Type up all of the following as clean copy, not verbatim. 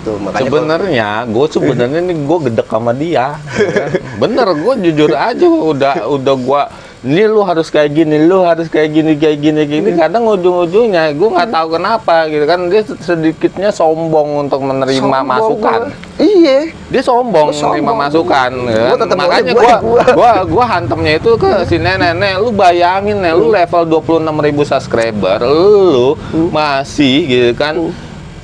gitu. Makanya sebenarnya nih gue gedek sama dia. Bener, gue jujur aja udah gue ini lu harus kayak gini, lu harus kayak gini. Kadang ujung-ujungnya gue nggak tahu kenapa gitu kan, dia sedikitnya sombong untuk menerima masukan. Iya, dia sombong menerima masukan. Ya. Makanya gua hantamnya itu ke si nenek. Lu bayangin nih, lu level 26.000 subscriber, lu masih gitu kan,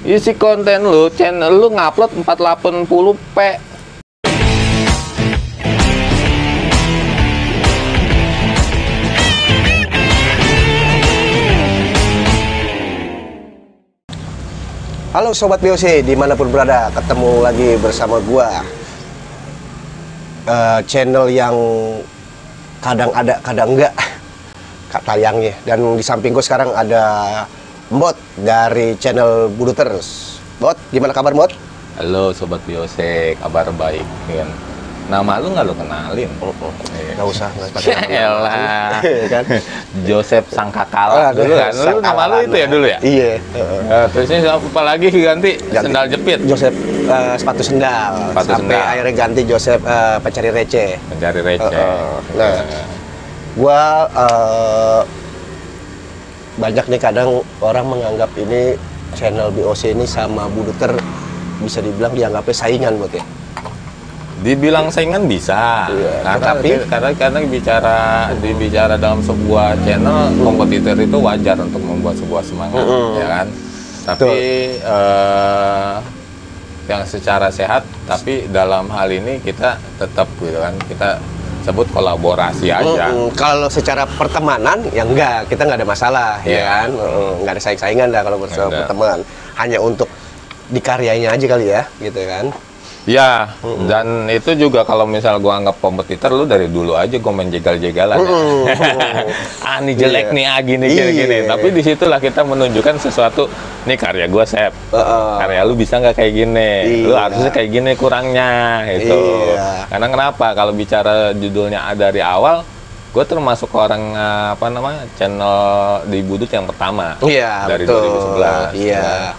isi konten lu, channel lu ngupload 480p. Halo Sobat BOC, dimanapun berada, ketemu lagi bersama gua. Channel yang kadang ada, kadang enggak tayangnya. Dan di samping gua sekarang ada Mbot dari channel Buduters. Bot, gimana kabar Mbot? Halo Sobat BOC, kabar baik kan. Nama lu nggak lu kenalin? Nggak usah, nggak pakai elah. Kan? Joseph Sangkakala dulu kan? Lu nama lu itu ya dulu ya? Iya. Terus ini apa lagi ganti? Sendal jepit? Joseph sepatu sendal. Sampai akhirnya ganti Joseph pencari receh. Pencari receh. Nah, gua banyak nih kadang orang menganggap ini channel BOC ini sama Buduter bisa dibilang dianggapnya saingan buat ya. Dibilang saingan bisa, iya, karena bicara dalam sebuah channel, kompetitor itu wajar untuk membuat sebuah semangat, ya kan. Tapi yang secara sehat, tapi dalam hal ini kita tetap gitu kan, kita sebut kolaborasi aja. Kalau secara pertemanan ya enggak, kita nggak ada masalah, ya kan, nggak ada saing-saingan dah kalau bersama teman. Hanya untuk dikaryainya aja kali ya, gitu kan. Ya, dan itu juga kalau misal gua anggap kompetitor, lu dari dulu aja gua main jegal-jegalan. Ini jelek nih, gini. Tapi disitulah kita menunjukkan sesuatu, nih karya gua Sep. Karya lu bisa nggak kayak gini? Lu harusnya kayak gini kurangnya, itu. Karena kenapa? Kalau bicara judulnya dari awal, gue termasuk orang channel di Budut yang pertama dari betul. 2011. Iya.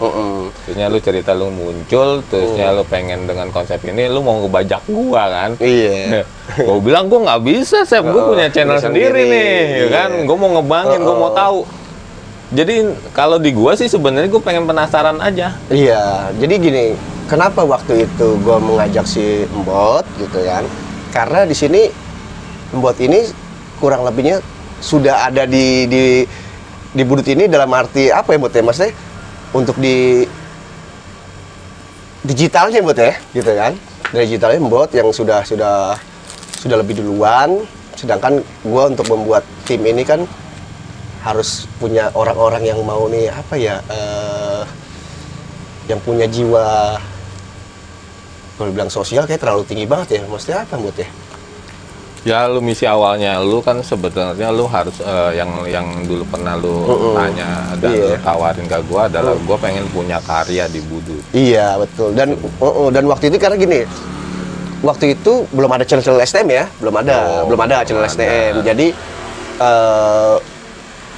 Terusnya lu cerita lu muncul, terusnya lu pengen dengan konsep ini, lu mau ngebajak gua kan? Iya. Gue bilang gue nggak bisa, Sep. Gue punya channel sendiri nih, kan? Gue mau ngebangin, gue mau tahu. Jadi kalau di gua sih sebenarnya gue pengen penasaran aja. Iya. Jadi gini, kenapa waktu itu gue mengajak si Mbot gitu kan? Karena di sini Mbot ini kurang lebihnya sudah ada di Budut ini dalam arti apa ya Mbot ya, maksudnya untuk di digitalnya Mbot ya, gitu kan. Dari digitalnya Mbot yang sudah lebih duluan, sedangkan gua untuk membuat tim ini kan harus punya orang-orang yang mau nih apa ya, yang punya jiwa, kalau bilang sosial kayak terlalu tinggi banget ya, maksudnya apa Mbot ya? Ya, lu misi awalnya lu kan sebenarnya lu harus yang dulu pernah lu tanya dan lu tawarin ke gua adalah gua pengen punya karya di Budut. Iya, betul. Dan waktu itu karena gini, waktu itu belum ada channel STM ya, belum ada channel STM. Jadi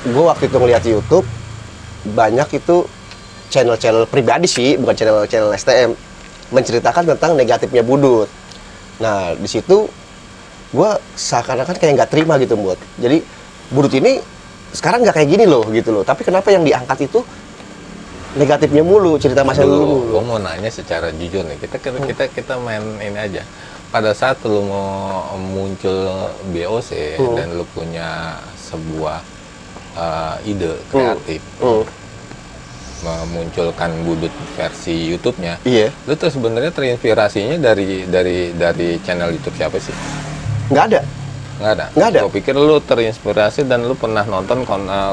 gua waktu itu ngeliat YouTube banyak itu channel pribadi sih, bukan channel STM, menceritakan tentang negatifnya Budut. Nah, di situ gue seakan-akan kayak nggak terima gitu Mbot. Jadi Budut ini sekarang nggak kayak gini loh gitu loh. Tapi kenapa yang diangkat itu negatifnya mulu, cerita masa dulu. Gue mau nanya secara jujur nih. Kita main ini aja. Pada saat lu mau muncul BOC dan lu punya sebuah ide kreatif, memunculkan Budut versi YouTube-nya. Iya. Lu tuh sebenarnya terinspirasinya dari channel YouTube siapa sih? Nggak ada. Gue pikir lu terinspirasi dan lu pernah nonton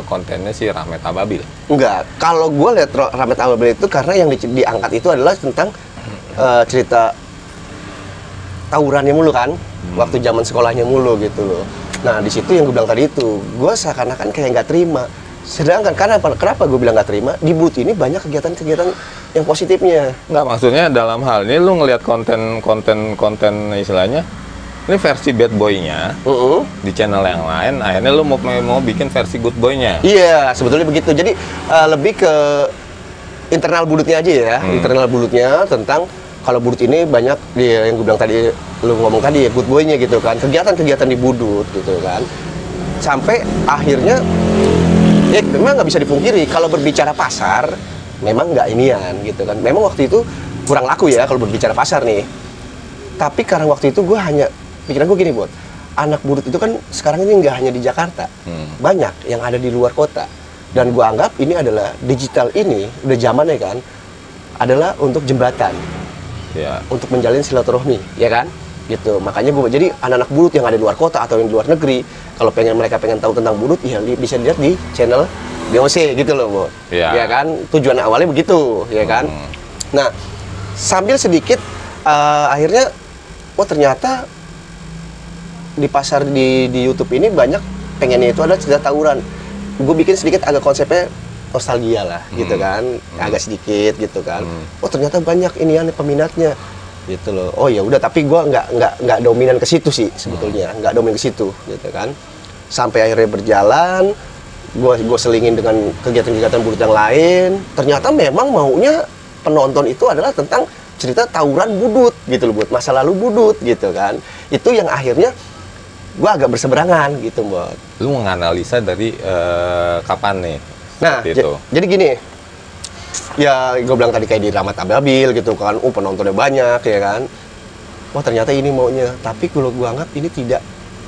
kontennya si Rahmat Ababil. Enggak. Kalau gue lihat Rahmat Ababil itu karena yang diangkat itu adalah tentang cerita tawurannya mulu kan, waktu zaman sekolahnya mulu gitu loh. Nah di situ yang gue bilang tadi itu, gue seakan-akan kayak nggak terima. Sedangkan kenapa gue bilang nggak terima? Di Budut ini banyak kegiatan-kegiatan yang positifnya. Nggak, maksudnya dalam hal ini lu ngelihat konten istilahnya. Ini versi bad boy-nya di channel yang lain, akhirnya lu mau bikin versi good boy-nya. Iya, sebetulnya begitu. Jadi lebih ke internal budutnya aja ya, internal budutnya tentang kalau budut ini banyak yang gue bilang tadi, lu ngomong tadi ya, good boy-nya gitu kan, kegiatan-kegiatan di budut gitu kan, sampai akhirnya ya memang nggak bisa dipungkiri kalau berbicara pasar memang nggak inian gitu kan, memang waktu itu kurang laku ya kalau berbicara pasar nih, tapi karena waktu itu gue hanya pikiran gue gini, buat anak budut itu kan sekarang ini nggak hanya di Jakarta, banyak yang ada di luar kota, dan gue anggap ini adalah digital ini udah zamannya kan, adalah untuk jembatan. Ya. Untuk menjalin silaturahmi, ya kan? Gitu. Makanya gue jadi anak-anak budut yang ada di luar kota atau yang di luar negeri, kalau mereka pengen tahu tentang budut, ya bisa lihat di channel BOC gitu loh, Bu. Ya kan? Tujuan awalnya begitu, ya kan? Nah, sambil sedikit akhirnya ternyata di pasar di YouTube ini banyak pengennya itu ada cerita tawuran. Gue bikin sedikit agak konsepnya nostalgia lah gitu kan, agak sedikit gitu kan. Ternyata banyak ini peminatnya gitu loh. Oh ya udah, tapi gue nggak dominan ke situ sih sebetulnya, nggak dominan ke situ gitu kan. Sampai akhirnya berjalan, gue selingin dengan kegiatan-kegiatan budut yang lain. Ternyata memang maunya penonton itu adalah tentang cerita tawuran budut gitu loh, buat masa lalu budut gitu kan. Itu yang akhirnya gue agak berseberangan gitu, buat. Lu menganalisa dari kapan nih? Nah, jadi gini, ya gue bilang tadi kayak di Rahmat Ababil gitu kan, penontonnya banyak ya kan. Wah ternyata ini maunya, tapi kalau gue anggap ini tidak.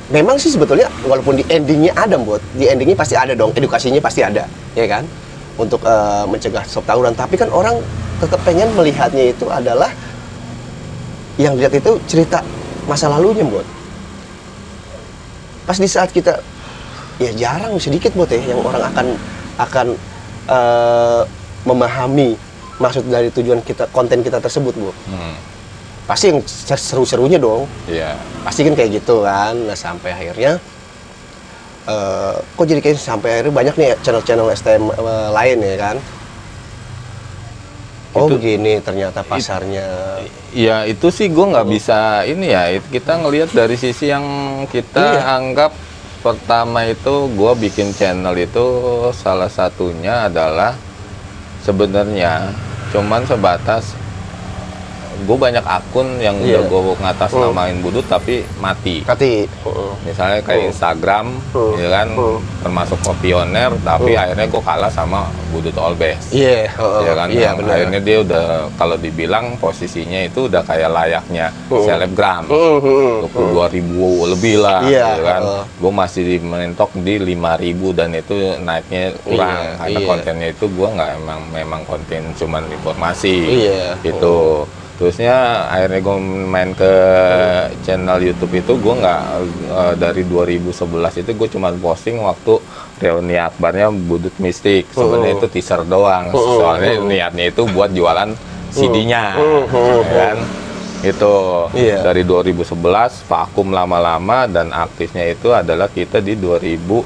Memang sih sebetulnya walaupun di endingnya ada, buat di endingnya pasti ada dong, edukasinya pasti ada, ya kan, untuk mencegah stop tawuran. Tapi kan orang tetap pengen melihatnya itu adalah yang dilihat itu cerita masa lalunya, buat. Pas di saat kita ya jarang sedikit, buat ya, yang orang akan memahami maksud dari tujuan kita, konten kita tersebut, Bu. Pasti yang seru-serunya dong. Iya. Pasti kan kayak gitu kan. Nah, sampai akhirnya kok jadi kayak sampai akhirnya banyak nih channel-channel STM lain ya kan. Oh itu, begini ternyata pasarnya. Ya itu sih gue nggak bisa ini ya. Kita ngelihat dari sisi yang kita anggap. Pertama itu gue bikin channel itu salah satunya adalah sebenarnya cuman sebatas gue banyak akun yang udah gue ngatasnamain budut tapi mati. Misalnya kayak Instagram, ya kan, termasuk Pioneer, tapi akhirnya gue kalah sama budut All Best. Ya kan, akhirnya dia udah kalau dibilang posisinya itu udah kayak layaknya selebgram, 2000 lebih lah, ya kan. Gue masih mentok di 5000 dan itu naiknya kurang karena kontennya itu gue nggak memang konten cuman informasi gitu. Terusnya akhirnya gue main ke channel YouTube itu gue nggak dari 2011 itu gue cuma posting waktu reuni akbarnya budut mistik. Sebenarnya itu teaser doang, soalnya niatnya itu buat jualan CD-nya, kan? Itu dari 2011 vakum lama-lama dan aktifnya itu adalah kita di 2019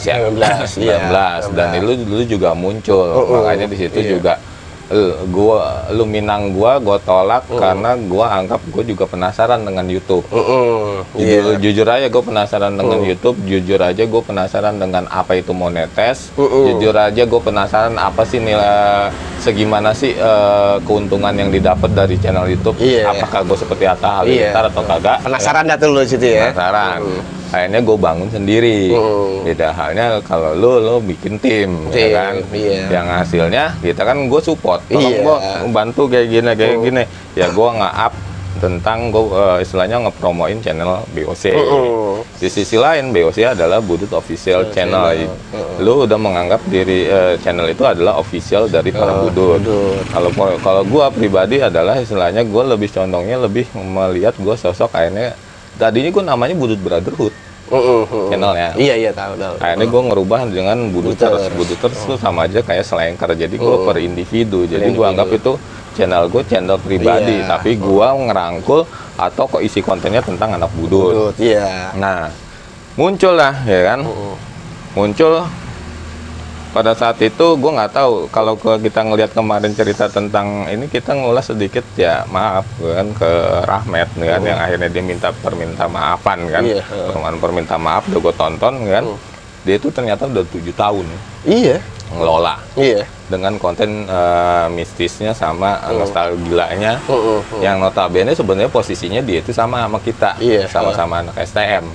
ya, 19 dan lu juga muncul, makanya di situ juga. Lu minang gua tolak karena gua anggap gua juga penasaran dengan YouTube. Jujur aja gua penasaran dengan YouTube, jujur aja gua penasaran dengan apa itu monetes, jujur aja gua penasaran apa sih nilai segimana sih keuntungan yang didapat dari channel YouTube. Apakah gua seperti Atta Halilintar atau kagak? Penasaran dah tuh lu situ ya. Penasaran. Akhirnya gue bangun sendiri. Beda halnya kalau lu bikin tim, ya kan? Yang hasilnya kita kan gue support. Tolong gue bantu kayak gini. Ya gue nge-up tentang gue istilahnya ngepromoin channel BOC. Di sisi lain BOC adalah budut official channel. Lu udah menganggap diri channel itu adalah official dari para budut. Kalau gue pribadi adalah istilahnya gue lebih condongnya lebih melihat gue sosok akhirnya. Tadinya gue namanya Budut Brotherhood channelnya. Iya tahu. Akhirnya gue ngerubah dengan Buduters. Buduters itu sama aja kayak selengker. Jadi gue per individu. Jadi gue anggap itu channel gue channel pribadi. Tapi gue ngerangkul atau kok isi kontennya tentang anak budut. Nah muncul lah ya kan. Muncul pada saat itu gue nggak tahu kalau kita ngelihat kemarin cerita tentang ini kita ngulas sedikit ya maaf kan ke Rahmat kan yang akhirnya dia perminta maafan kan perminta maaf udah gue tonton kan dia itu ternyata udah 7 tahun ngelola Iya. dengan konten mistisnya sama nostalgianya yang notabene sebenarnya posisinya dia itu sama kita, Iya. sama-sama anak STM,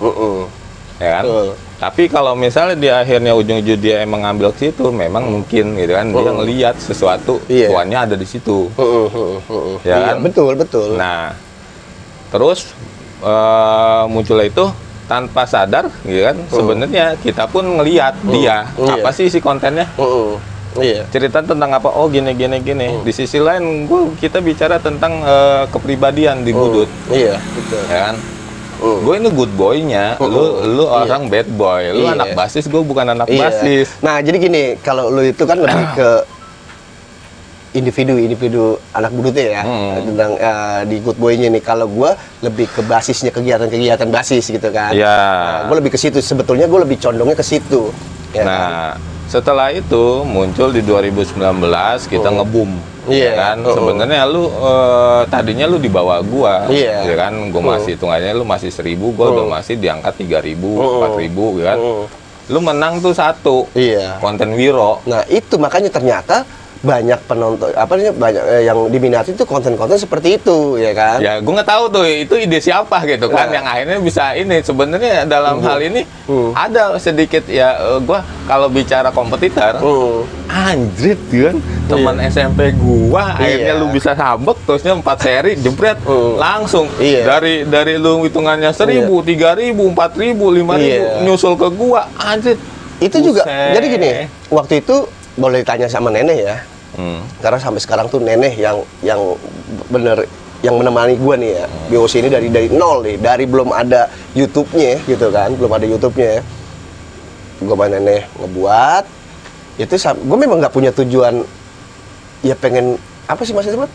ya kan? Betul. Tapi kalau misalnya di akhirnya ujung-ujung dia emang ngambil ke situ, memang mungkin gitu kan dia ngelihat sesuatu Iya. tuannya ada di situ, ya Iya, kan? betul. Nah, terus munculnya itu tanpa sadar, gitu kan? Sebenarnya kita pun ngelihat dia Iya. apa sih isi kontennya? Iya. Cerita tentang apa? Oh gini. Di sisi lain, kita bicara tentang kepribadian di Budut, Iya, betul. ya kan? Gue ini good boy-nya, lu orang bad boy, lu Iya. anak basis, gue bukan anak Iya. basis. Nah, jadi gini, kalau lu itu kan lebih ke individu anak budutnya ya, tentang di good boy-nya nih. Kalau gua lebih ke basisnya, kegiatan basis gitu kan. Iya. Nah, gua lebih ke situ. Sebetulnya gua lebih condongnya ke situ. Ya kan? Nah, setelah itu muncul di 2019 kita nge-boom, Iya. ya kan? Sebenarnya lu tadinya lu di bawah gua, Iya. ya kan? Gua masih hitungannya lu masih 1.000, gua udah masih di angka 3.000, 4.000, ya kan? Lu menang tuh satu, Iya. konten Wiro. Nah, itu makanya ternyata banyak penonton banyak yang diminati itu konten-konten seperti itu, ya kan? Ya, gue nggak tahu tuh itu ide siapa gitu kan, yang akhirnya bisa ini. Sebenarnya dalam hal ini ada sedikit ya, gue kalau bicara kompetitor, anjrit kan, teman SMP gua akhirnya lu bisa sambek terusnya 4 seri jempret langsung dari lu hitungannya 1.000, 3.000, 4.000, 5.000 nyusul ke gua, anjrit. Itu juga jadi gini, waktu itu boleh ditanya sama Neneh ya. Karena sampai sekarang tuh Neneh yang bener yang menemani gua nih ya. BOC ini dari nol nih, dari belum ada YouTube-nya gitu kan, belum ada YouTube-nya. Gua sama Neneh ngebuat itu, gua memang nggak punya tujuan ya pengen apa sih maksudnya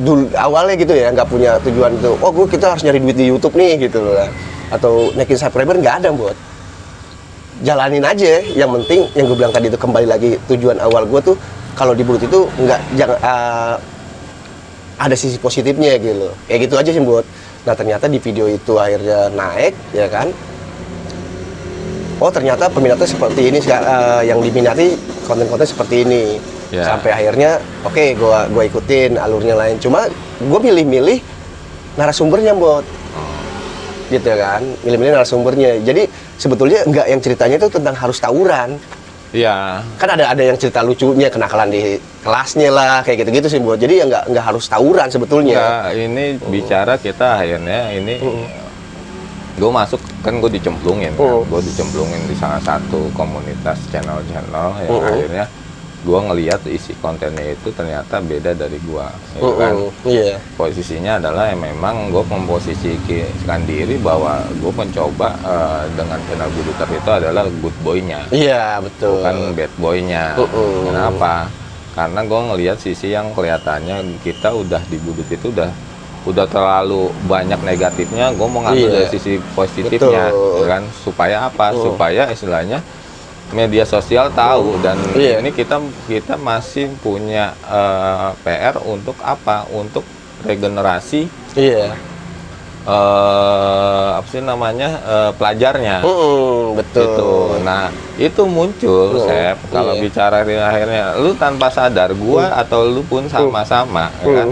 dulu awalnya gitu ya, nggak punya tujuan itu. Oh, kita harus nyari duit di YouTube nih gitu loh. Atau naikin subscriber, nggak ada buat. Jalanin aja, yang penting yang gue bilang tadi itu kembali lagi tujuan awal gue tuh kalau di Budut itu jangan ada sisi positifnya gitu, kayak gitu aja sih buat. Nah ternyata di video itu akhirnya naik, ya kan? Oh ternyata peminatnya seperti ini, yang diminati konten-konten seperti ini, sampai akhirnya oke, gue ikutin alurnya lain. Cuma gue milih-milih narasumbernya buat. Gitu kan, milih-milih narasumbernya. Jadi sebetulnya enggak yang ceritanya itu tentang harus tawuran. Iya. Kan ada yang cerita lucunya, kenakalan di kelasnya lah, kayak gitu-gitu sih buat. Jadi ya enggak harus tawuran sebetulnya. Nah, ini bicara kita akhirnya ini gue masuk kan, gue dicemplungin kan? Gue dicemplungin di salah satu komunitas channel-channel yang akhirnya gue ngelihat isi kontennya itu ternyata beda dari gue, ya kan? Iya. Posisinya adalah memang gue memposisikan diri bahwa gue mencoba dengan channel Buduter itu adalah good boy-nya. Iya, betul. Bukan bad boy-nya. Kenapa? Karena gue ngelihat sisi yang kelihatannya kita udah di Budut itu udah terlalu banyak negatifnya. Gue mau ngambil dari sisi positifnya, kan? Supaya apa? Supaya istilahnya media sosial tahu, dan ini kita masih punya PR untuk apa? Untuk regenerasi. Apa sih namanya, pelajarnya. Betul. Gitu. Nah, itu muncul, Sep. Kalau bicara akhirnya, lu tanpa sadar, gua atau lu pun sama-sama, ya kan?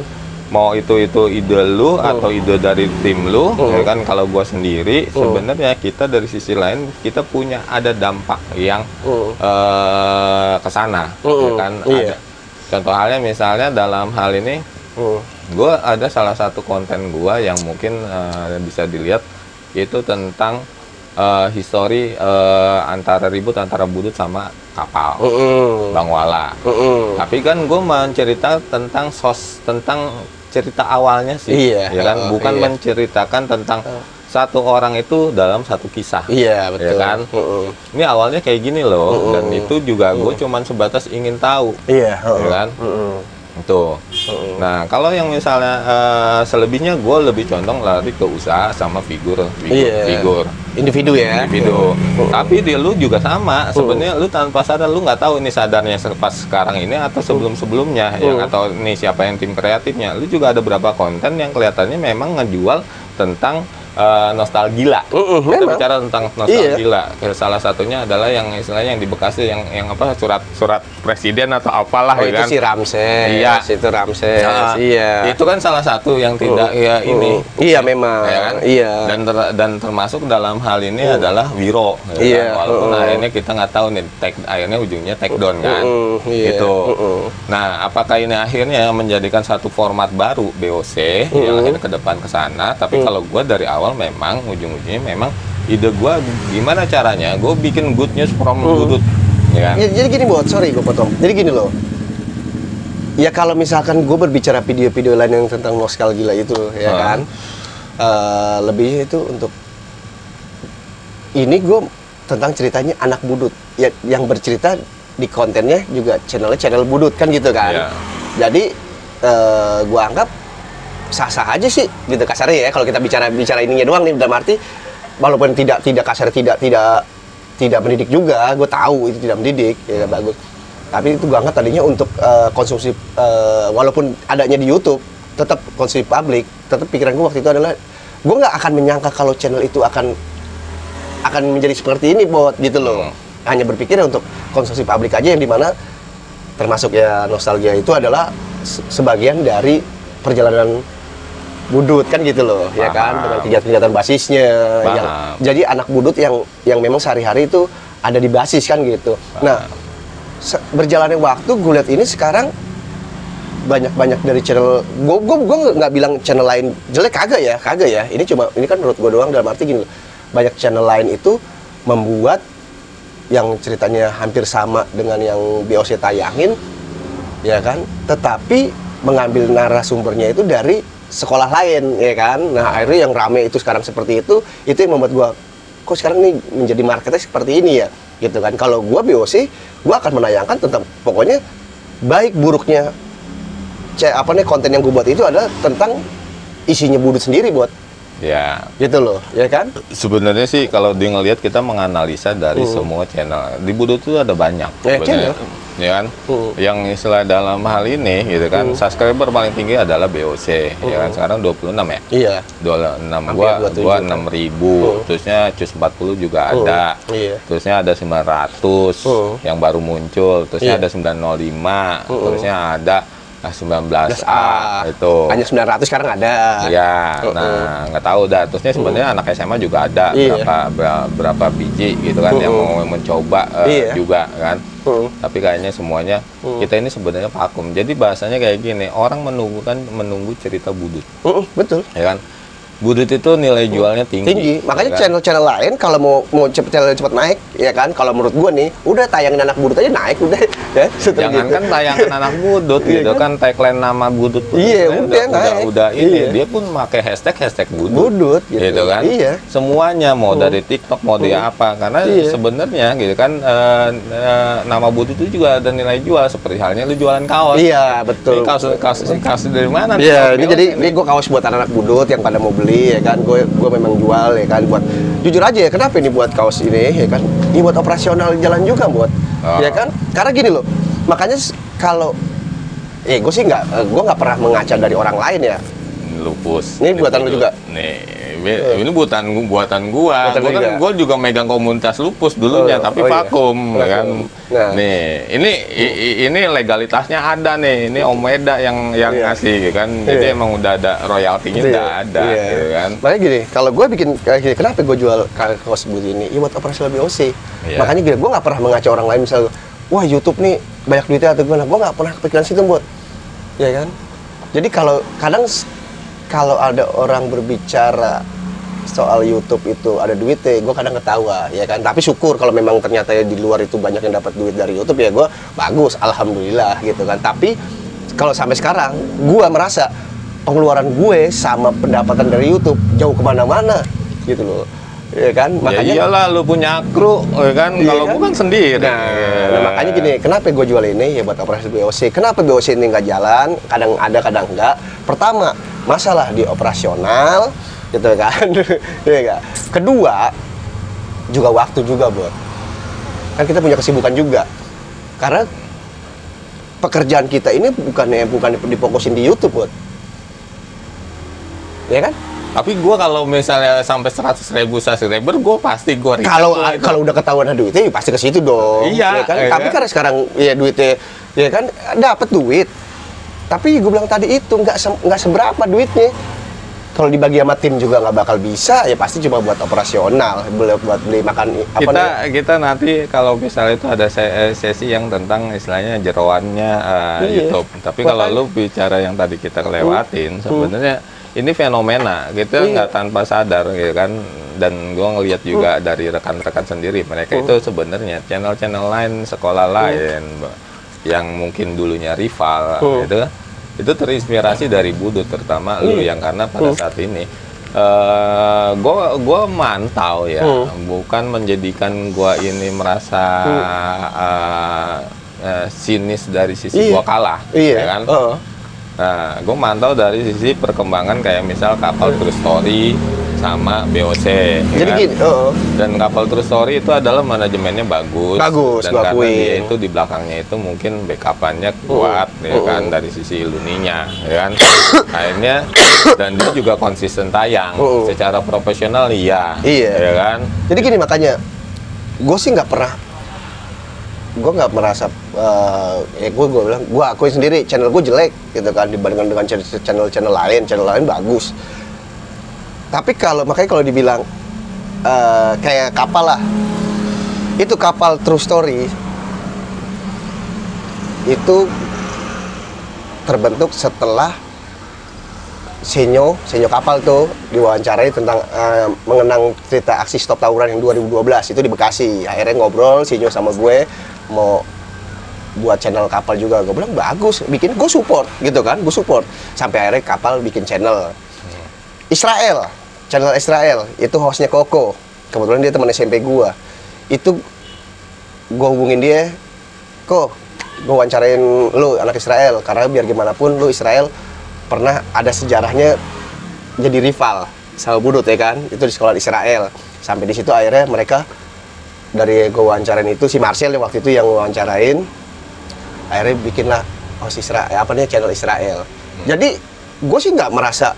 Mau itu ide lu atau ide dari tim lu, ya kan? Kalau gua sendiri, sebenarnya kita dari sisi lain kita punya ada dampak yang ke sana, ya kan? Ada. Contoh halnya misalnya dalam hal ini, gua ada salah satu konten gua yang mungkin bisa dilihat, itu tentang histori antara Budut sama kapal Bang Wala. Tapi kan gue menceritakan tentang cerita awalnya sih, ya kan, bukan menceritakan tentang satu orang itu dalam satu kisah. Iya, betul. Ya kan? Ini awalnya kayak gini loh, dan itu juga gue cuman sebatas ingin tahu. Iya, ya kan? Tuh. Nah, kalau yang misalnya selebihnya gue lebih condong lari ke usaha sama figur individu ya. Individu. Tapi di lu juga sama. Sebenarnya lu tanpa sadar, lu nggak tahu ini sadarnya pas sekarang ini atau sebelum-sebelumnya, yang atau ini siapa yang tim kreatifnya. Lu juga ada beberapa konten yang kelihatannya memang ngejual tentang nostalgia. Kita memang. bicara tentang nostalgia. Salah satunya adalah yang istilahnya yang di Bekasi yang apa surat presiden atau apalah Oh, ya itu kan. si Ramses. Iya. Itu Ramses. Nah, iya. Itu kan salah satu yang tidak ya ini. Iya memang. Ya kan? Iya. Dan termasuk dalam hal ini adalah Wiro. Ya Iya. kan? Walaupun akhirnya kita nggak tahu nih akhirnya ujungnya take down kan. Iya. Gitu. Nah, apakah ini akhirnya menjadikan satu format baru BOC yang akhirnya ke depan ke sana? Tapi kalau gue dari awal memang ujung-ujungnya memang ide gue gimana caranya gue bikin good news from Budut, ya kan? Jadi gini buat, sorry gue potong. Jadi gini loh. Ya kalau misalkan gue berbicara video-video lain yang tentang nostalgia itu, ya kan, lebih itu untuk ini gue tentang ceritanya anak Budut, ya, yang bercerita di kontennya juga channel Budut kan gitu kan. Iya. Jadi gue anggap sah-sah aja sih gitu kasarnya ya kalau kita bicara ininya doang nih, dalam arti walaupun tidak kasar, tidak mendidik juga, gue tahu itu tidak mendidik ya bagus, tapi itu gue anggap tadinya untuk konsumsi, walaupun adanya di YouTube tetap konsumsi publik. Tetap pikiran gue waktu itu adalah gue nggak akan menyangka kalau channel itu akan menjadi seperti ini buat gitu loh. Hanya berpikir untuk konsumsi publik aja, yang dimana termasuk ya nostalgia itu adalah sebagian dari perjalanan Budut kan gitu loh. Ya kan, dengan kegiatan-kegiatan basisnya yang jadi anak Budut yang memang sehari-hari itu ada di basis kan gitu. Nah, berjalannya waktu gue lihat ini sekarang banyak dari channel, gue nggak bilang channel lain jelek, kagak ya. Ini kan menurut gue doang, dalam arti gini loh, banyak channel lain itu membuat yang ceritanya hampir sama dengan yang BOC tayangin, ya kan, tetapi mengambil narasumbernya itu dari sekolah lain, ya kan. Nah, akhirnya yang rame itu sekarang seperti itu yang membuat gua, kok sekarang nih menjadi marketnya seperti ini ya, gitu kan. Kalau gua BOC, gua akan menayangkan tentang pokoknya baik buruknya konten yang gua buat itu adalah tentang isinya Budut sendiri buat. Ya. Gitu loh, ya kan? Sebenarnya sih kalau di ngelihat kita menganalisa dari semua channel di Budut itu ada banyak channel. Ya kan? Yang istilah dalam hal ini gitu kan, subscriber paling tinggi adalah BOC, ya kan, sekarang 26 ya? Iya. 26, gua 6.000, terusnya Cus 40 juga ada. Iya. Terusnya ada 900 yang baru muncul, terusnya ada 905, terusnya ada 19A itu. Hanya 900 sekarang ada. Ya, nah nggak tahu dah. Terusnya sebenarnya anak SMA juga ada berapa biji gitu kan yang mau mencoba juga kan. Tapi kayaknya semuanya kita ini sebenarnya vakum. Jadi bahasanya kayak gini, orang menunggu cerita Budut. Betul. Ya kan? Budut itu nilai jualnya tinggi. Makanya ya kan? channel lain kalau mau cepat naik, ya kan, kalau menurut gua nih, udah tayangin anak Budut aja naik udah ya. Jangankan tayangan anak Budut gitu kan, tagline nama Budut pun udah ini dia pun pakai hashtag Budut gitu kan. Iya. Semuanya mau dari TikTok mau dari apa, karena sebenarnya gitu kan nama Budut itu juga ada nilai jual, seperti halnya lu jualan kaos. Iya, betul. Ini kaos dari mana? Iya, ini gua kaos buat anak Budut yang pada mau beli, ya kan. Gue memang jual, ya kan, buat jujur aja ya, kenapa ini buat kaos ini, ya kan, ini buat operasional jalan juga buat, ya kan, karena gini loh, makanya kalau gue sih gue nggak pernah mengaca dari orang lain ya. Lupus. Ini buatan lu juga? Nih, ini buatan gua. Gua juga megang komunitas lupus dulunya, tapi vakum, kan. Nah. Nih, ini legalitasnya ada nih. Ini Om Eda yang ngasih, kan. Jadi emang udah ada royaltinya, udah ada, gitu kan. Makanya gini, kalau gue bikin kayak gini, kenapa gue jual kaos begini? Ya buat operasional BOC. Makanya gini, gue nggak pernah mengaca orang lain, misalnya, wah YouTube nih banyak duitnya atau gimana. Gue nggak pernah kepikiran situ buat, ya kan. Jadi kalau ada orang berbicara soal YouTube itu ada duitnya, gue kadang ketawa, ya kan. Tapi syukur kalau memang ternyata di luar itu banyak yang dapat duit dari YouTube, ya gue bagus, alhamdulillah gitu kan. Tapi kalau sampai sekarang, gue merasa pengeluaran gue sama pendapatan dari YouTube jauh kemana-mana gitu loh, ya kan. Makanya ya iyalah, lu punya kru, ya kan. Kalau gue kan sendiri. Nah, makanya gini, kenapa gue jual ini ya buat operasi BOC. Kenapa BOC ini nggak jalan? Kadang ada, kadang enggak. Pertama, masalah di operasional, gitu kan. Ya enggak. Kedua, juga waktu juga, buat. Kan kita punya kesibukan juga. Karena pekerjaan kita ini bukan difokusin di YouTube, buat. Ya kan? Tapi gue kalau misalnya sampai 100.000 subscriber, gue pasti gue kalau udah ketahuan ada duitnya, ya pasti ke situ dong. Iya, ya kan? iya. Tapi karena sekarang ya duitnya, ya kan dapat duit. Tapi gue bilang tadi itu nggak seberapa duitnya. Kalau dibagi sama tim juga nggak bakal bisa, ya pasti cuma buat operasional, buat beli makan kita nanti kalau misalnya itu ada sesi yang tentang istilahnya jeroannya YouTube. Tapi kalau lu bicara yang tadi kita lewatin, sebenarnya ini fenomena kita nggak tanpa sadar, gitu kan. Dan gue ngelihat juga dari rekan-rekan sendiri, mereka itu sebenarnya channel-channel lain, sekolah lain yang mungkin dulunya rival, gitu. Itu terinspirasi dari Budut, terutama lu yang karena pada saat ini gua mantau ya, bukan menjadikan gua ini merasa sinis dari sisi gua kalah, ya kan? Nah, gue mantau dari sisi perkembangan kayak misal kapal True Story sama BOC. Jadi kan? gini, Dan kapal True Story itu adalah manajemennya bagus. Dan karena dia itu di belakangnya itu mungkin backupannya kuat, ya kan, dari sisi iluninya, ya kan. Akhirnya dan dia juga konsisten tayang secara profesional, ya kan. Jadi gini, makanya gue sih nggak pernah. Gue nggak merasa, gue bilang, gue akuin sendiri channel gue jelek gitu kan dibandingkan dengan channel lain bagus. Tapi makanya kalau dibilang kayak kapal lah, itu kapal True Story itu terbentuk setelah Senyo kapal tuh diwawancarai tentang mengenang cerita aksi stop tawuran yang 2012 itu di Bekasi. Akhirnya ngobrol Senyo sama gue mau buat channel kapal juga. Gue bilang bagus, bikin, gue support gitu kan, gue support. Sampai akhirnya kapal bikin channel channel Israel, itu hostnya Koko. Kebetulan dia teman SMP gue. Itu gue hubungin dia, gue wawancarain lu anak Israel, karena biar gimana pun lu Israel pernah ada sejarahnya jadi rival sama Budut, ya kan, itu di sekolah Israel. Sampai di situ akhirnya mereka dari gue wawancarain itu, si Marcel waktu itu yang wawancarain, akhirnya bikinlah channel Israel. Jadi gue sih nggak merasa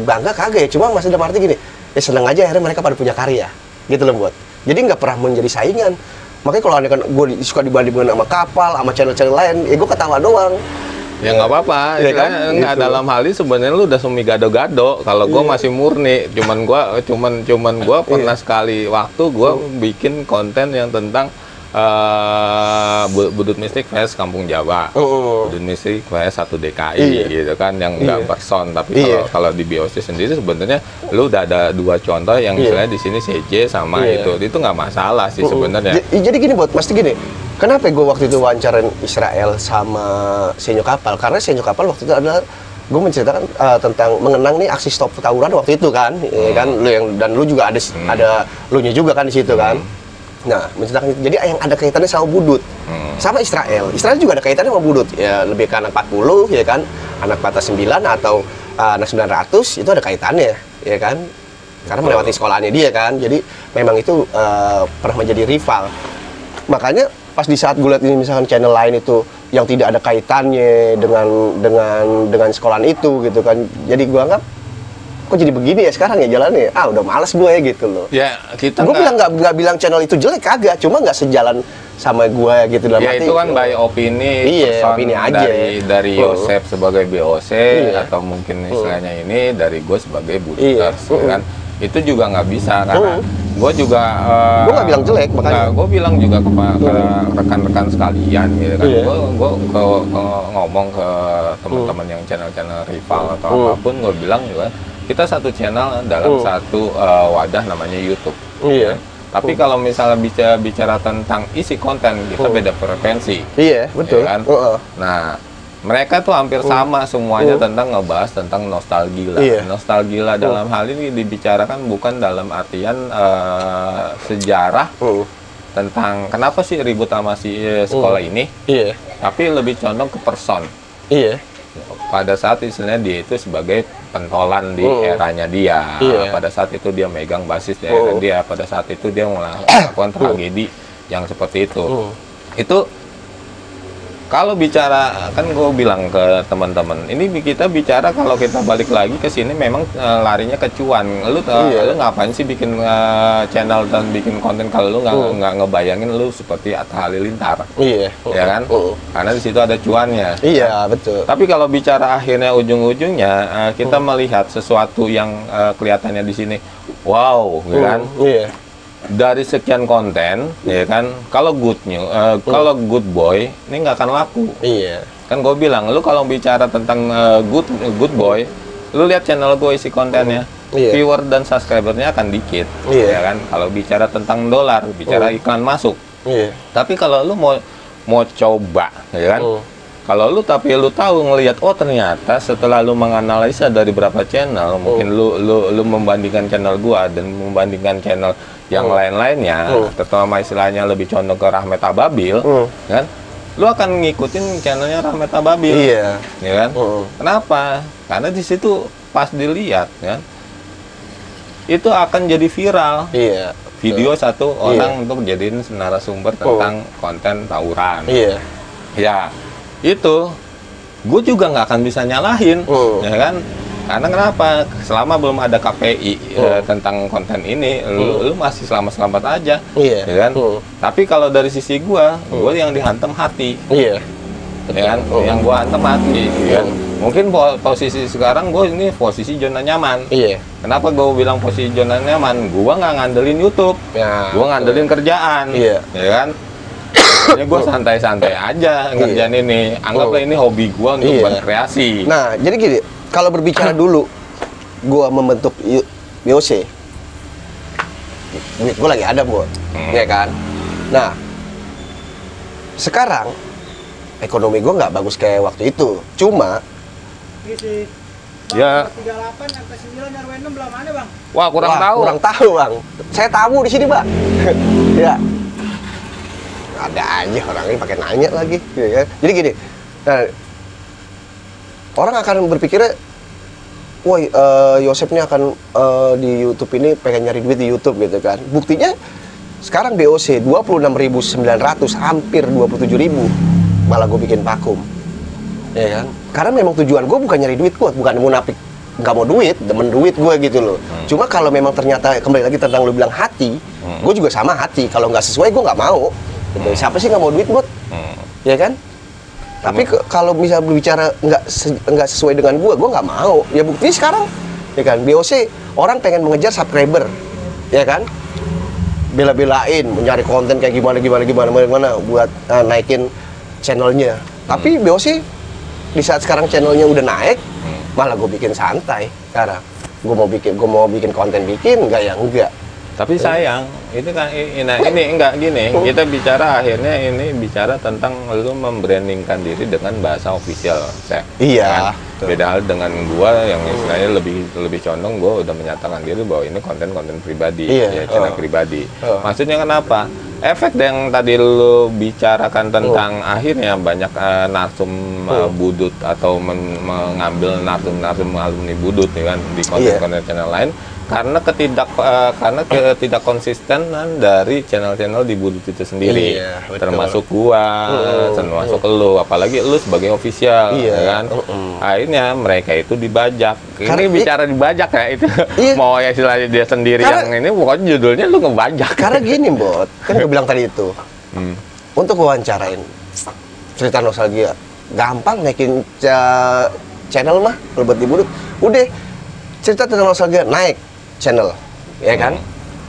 bangga, kagak ya, cuma masih ada arti gini, ya seneng aja akhirnya mereka pada punya karya gitu loh buat. Jadi nggak pernah menjadi saingan. Makanya kalau kan gue suka dibandingkan sama kapal, sama channel-channel lain, ya gue ketawa doang. Ya nggak apa-apa, ya kan? Nggak gitu. Dalam hal ini sebenarnya lu udah semi gado-gado. Kalau gue masih murni, cuman gue pernah sekali waktu gue bikin konten yang tentang Budut Mistik vs Kampung Jawa, Budut Mistik vs 1 DKI, gitu kan, yang nggak person. Tapi kalau di BOC sendiri sebenarnya lu udah ada 2 contoh yang misalnya di sini CJ sama itu nggak masalah sih sebenarnya. Jadi gini buat, pasti gini. Kenapa gue waktu itu wawancarin Israel sama Senyo Kapal? Karena Senyo Kapal waktu itu adalah gue menceritakan tentang mengenang nih aksi stop tawuran waktu itu kan, ya kan, lu juga ada lu nya juga kan di situ kan. Nah, menceritakan itu. Jadi yang ada kaitannya sama Budut, sama Israel. Israel juga ada kaitannya sama Budut. Ya lebih ke anak 40, ya kan, anak 49 atau anak 900 itu ada kaitannya, ya kan. Karena melewati sekolahannya dia kan. Jadi memang itu pernah menjadi rival. Makanya pas di saat gue lihat ini misalkan channel lain itu yang tidak ada kaitannya dengan sekolahan itu gitu kan, jadi gue anggap kok jadi begini ya sekarang ya jalannya, udah males gue ya gitu loh. Ya kita gue bilang nggak bilang channel itu jelek, kagak, cuma nggak sejalan sama gue gitu dalam ya, arti itu kan by opini, opini aja dari Yosef sebagai BOC atau mungkin istilahnya ini dari gue sebagai Buduters, kan itu juga nggak bisa karena gue juga gue nggak bilang jelek, makanya gue bilang juga ke rekan-rekan sekalian gitu kan. Gue ngomong ke teman-teman yang channel-channel rival atau apapun, gue bilang juga kita satu channel dalam satu wadah namanya YouTube. Tapi kalau misalnya bicara tentang isi konten, kita beda frekuensi. Iya, betul. Ya kan? Nah, mereka tuh hampir sama semuanya tentang ngebahas tentang nostalgia. Nostalgia dalam hal ini dibicarakan bukan dalam artian sejarah tentang kenapa sih ribut sama si sekolah ini, tapi lebih condong ke person. Pada saat istilahnya dia itu sebagai pentolan di eranya dia, pada saat itu dia megang basis di era dia, pada saat itu dia melakukan tragedi yang seperti itu. Itu Kalau bicara, kan gue bilang ke teman-teman, ini kita bicara kalau kita balik lagi ke sini memang larinya ke cuan. Lu lu ngapain sih bikin channel dan bikin konten kalau lu nggak ngebayangin lu seperti Atta Halilintar? Iya. Ya kan? Karena di situ ada cuannya. Iya, betul. Tapi kalau bicara akhirnya ujung-ujungnya kita melihat sesuatu yang kelihatannya di sini, wow, gitu kan? Iya. Dari sekian konten, ya kan, kalau kalau good boy ini nggak akan laku. Iya. Kan gue bilang, lu kalau bicara tentang good boy, lu lihat channel gue isi kontennya, viewer dan subscribernya akan dikit, ya kan. Kalau bicara tentang dolar, bicara iklan masuk. Iya. Tapi kalau lu mau coba, ya kan. Kalau lu tahu ngelihat, oh ternyata setelah lu menganalisa dari berapa channel, mungkin lu membandingkan channel gua dan membandingkan channel yang lain-lainnya, terutama istilahnya lebih condong ke Rahmat Ababil, kan? Lu akan ngikutin channelnya Rahmat Ababil, ya kan? Kenapa? Karena di situ pas dilihat, kan, itu akan jadi viral. Iya. Video satu orang untuk jadiin narasumber tentang konten tawuran. Iya. Ya, itu gue juga nggak akan bisa nyalahin, ya kan? Karena kenapa? Selama belum ada KPI tentang konten ini, lu masih selamat-selamat aja, ya kan? Tapi kalau dari sisi gue yang dihantam hati, ya kan? Yang gue hantam hati, ya kan? Mungkin posisi sekarang gue ini posisi zona nyaman. Iya. Kenapa gue bilang posisi zona nyaman? Gue nggak ngandelin YouTube, gue ngandelin kerjaan, ya kan? Ini gue santai-santai aja ngerjain ini. Anggaplah ini hobi gue untuk berkreasi. Nah, jadi gini, kalau berbicara dulu, gue membentuk BOC, duit gue lagi ada, Bu, ya kan? Nah, sekarang ekonomi gue nggak bagus kayak waktu itu. Cuma, ya. 38 sampai 9 RW 6 belum ada, Bang. Wah, kurang tahu, Bang. Saya tamu di sini, Pak. Ya. Ada aja orang ini pakai nanya lagi, ya. Jadi gini, nah, orang akan berpikirnya, wah, Yosep ini akan di YouTube ini pengen nyari duit di YouTube gitu kan. Buktinya sekarang BOC 26.900, hampir 27.000, malah gue bikin vakum, ya kan? Karena memang tujuan gue bukan nyari duit, gue bukan munafik, nggak mau duit, demen duit gue gitu loh. Cuma kalau memang ternyata kembali lagi tentang lu bilang hati, gue juga sama hati. Kalau nggak sesuai gue nggak mau. Siapa sih nggak mau duit, Bot? Ya kan? Tapi kalau bisa berbicara nggak sesuai dengan gue nggak mau. Ya buktinya sekarang, ya kan? BOC orang pengen mengejar subscriber, ya kan? Bela-belain mencari konten kayak gimana buat naikin channelnya. Tapi BOC di saat sekarang channelnya udah naik, malah gue bikin santai sekarang. Gue mau bikin konten enggak ya enggak. Tapi sayang, itu kan ini enggak gini. Kita bicara akhirnya ini bicara tentang lu membrandingkan diri dengan bahasa official, Iya. Kan? Beda hal dengan gua yang istilahnya lebih condong, gua udah menyatakan diri bahwa ini konten pribadi, ya channel pribadi. Maksudnya kenapa? Efek yang tadi lu bicarakan tentang akhirnya banyak narsum budut atau mengambil narsum alumni budut, ya kan, di konten-konten channel lain. Karena ketidak konsistenan dari channel-channel di budut itu sendiri, termasuk gua, termasuk lu, apalagi lu sebagai official, ya kan. Akhirnya mereka itu dibajak. Ini bicara dibajak ya itu, mau ya istilahnya dia sendiri yang ini, pokoknya judulnya lu ngebajak. Karena gini, Bot, kan gue bilang tadi itu, untuk wawancarain cerita nostalgia, gampang naikin channel mah, kalau buat di budut, udah cerita tentang nostalgia naik channel, ya kan?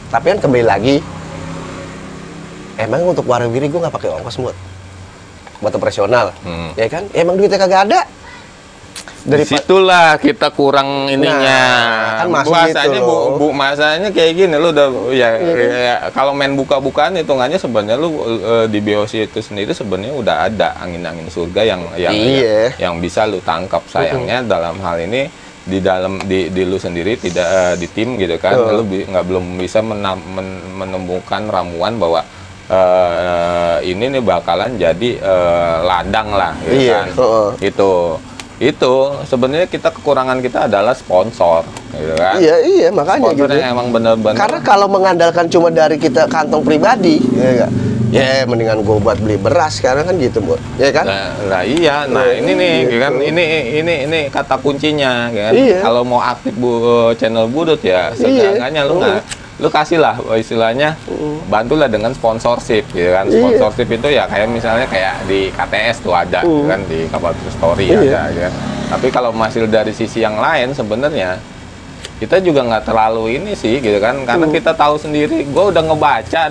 Tapi kan kembali lagi, emang untuk warawiri gue nggak pakai ongkos buat operasional, ya kan? Emang duitnya kagak ada. Dari situlah kita kurang ininya. Kan masanya gitu masanya kayak gini, lu udah ya kalau main buka-bukaan hitungannya sebenarnya lu di BOC itu sendiri sebenarnya udah ada angin-angin surga yang bisa lu tangkap. Sayangnya dalam hal ini di lu sendiri tidak di tim gitu kan, lu belum bisa menemukan ramuan bahwa ini nih bakalan jadi ladang lah gitu kan. Itu sebenarnya kekurangan kita adalah sponsor gitu kan. Iya makanya sponsornya gitu. Emang bener-bener karena kalau mengandalkan cuma dari kita kantong pribadi, ya Ya mendingan gue buat beli beras sekarang kan gitu, Bu. Ya kan? Nah, iya. Nah, ini nih kan ini kata kuncinya kan. Iya. Kalau mau aktif channel Budut ya, seenggaknya lu kasih lah istilahnya, bantulah dengan sponsorship gitu kan. Sponsorship itu ya kayak misalnya kayak di KTS tuh ada kan, di Kapal Story ada ya. Tapi kalau hasil dari sisi yang lain sebenarnya kita juga nggak terlalu ini sih gitu kan, karena kita tahu sendiri. Gue udah ngebaca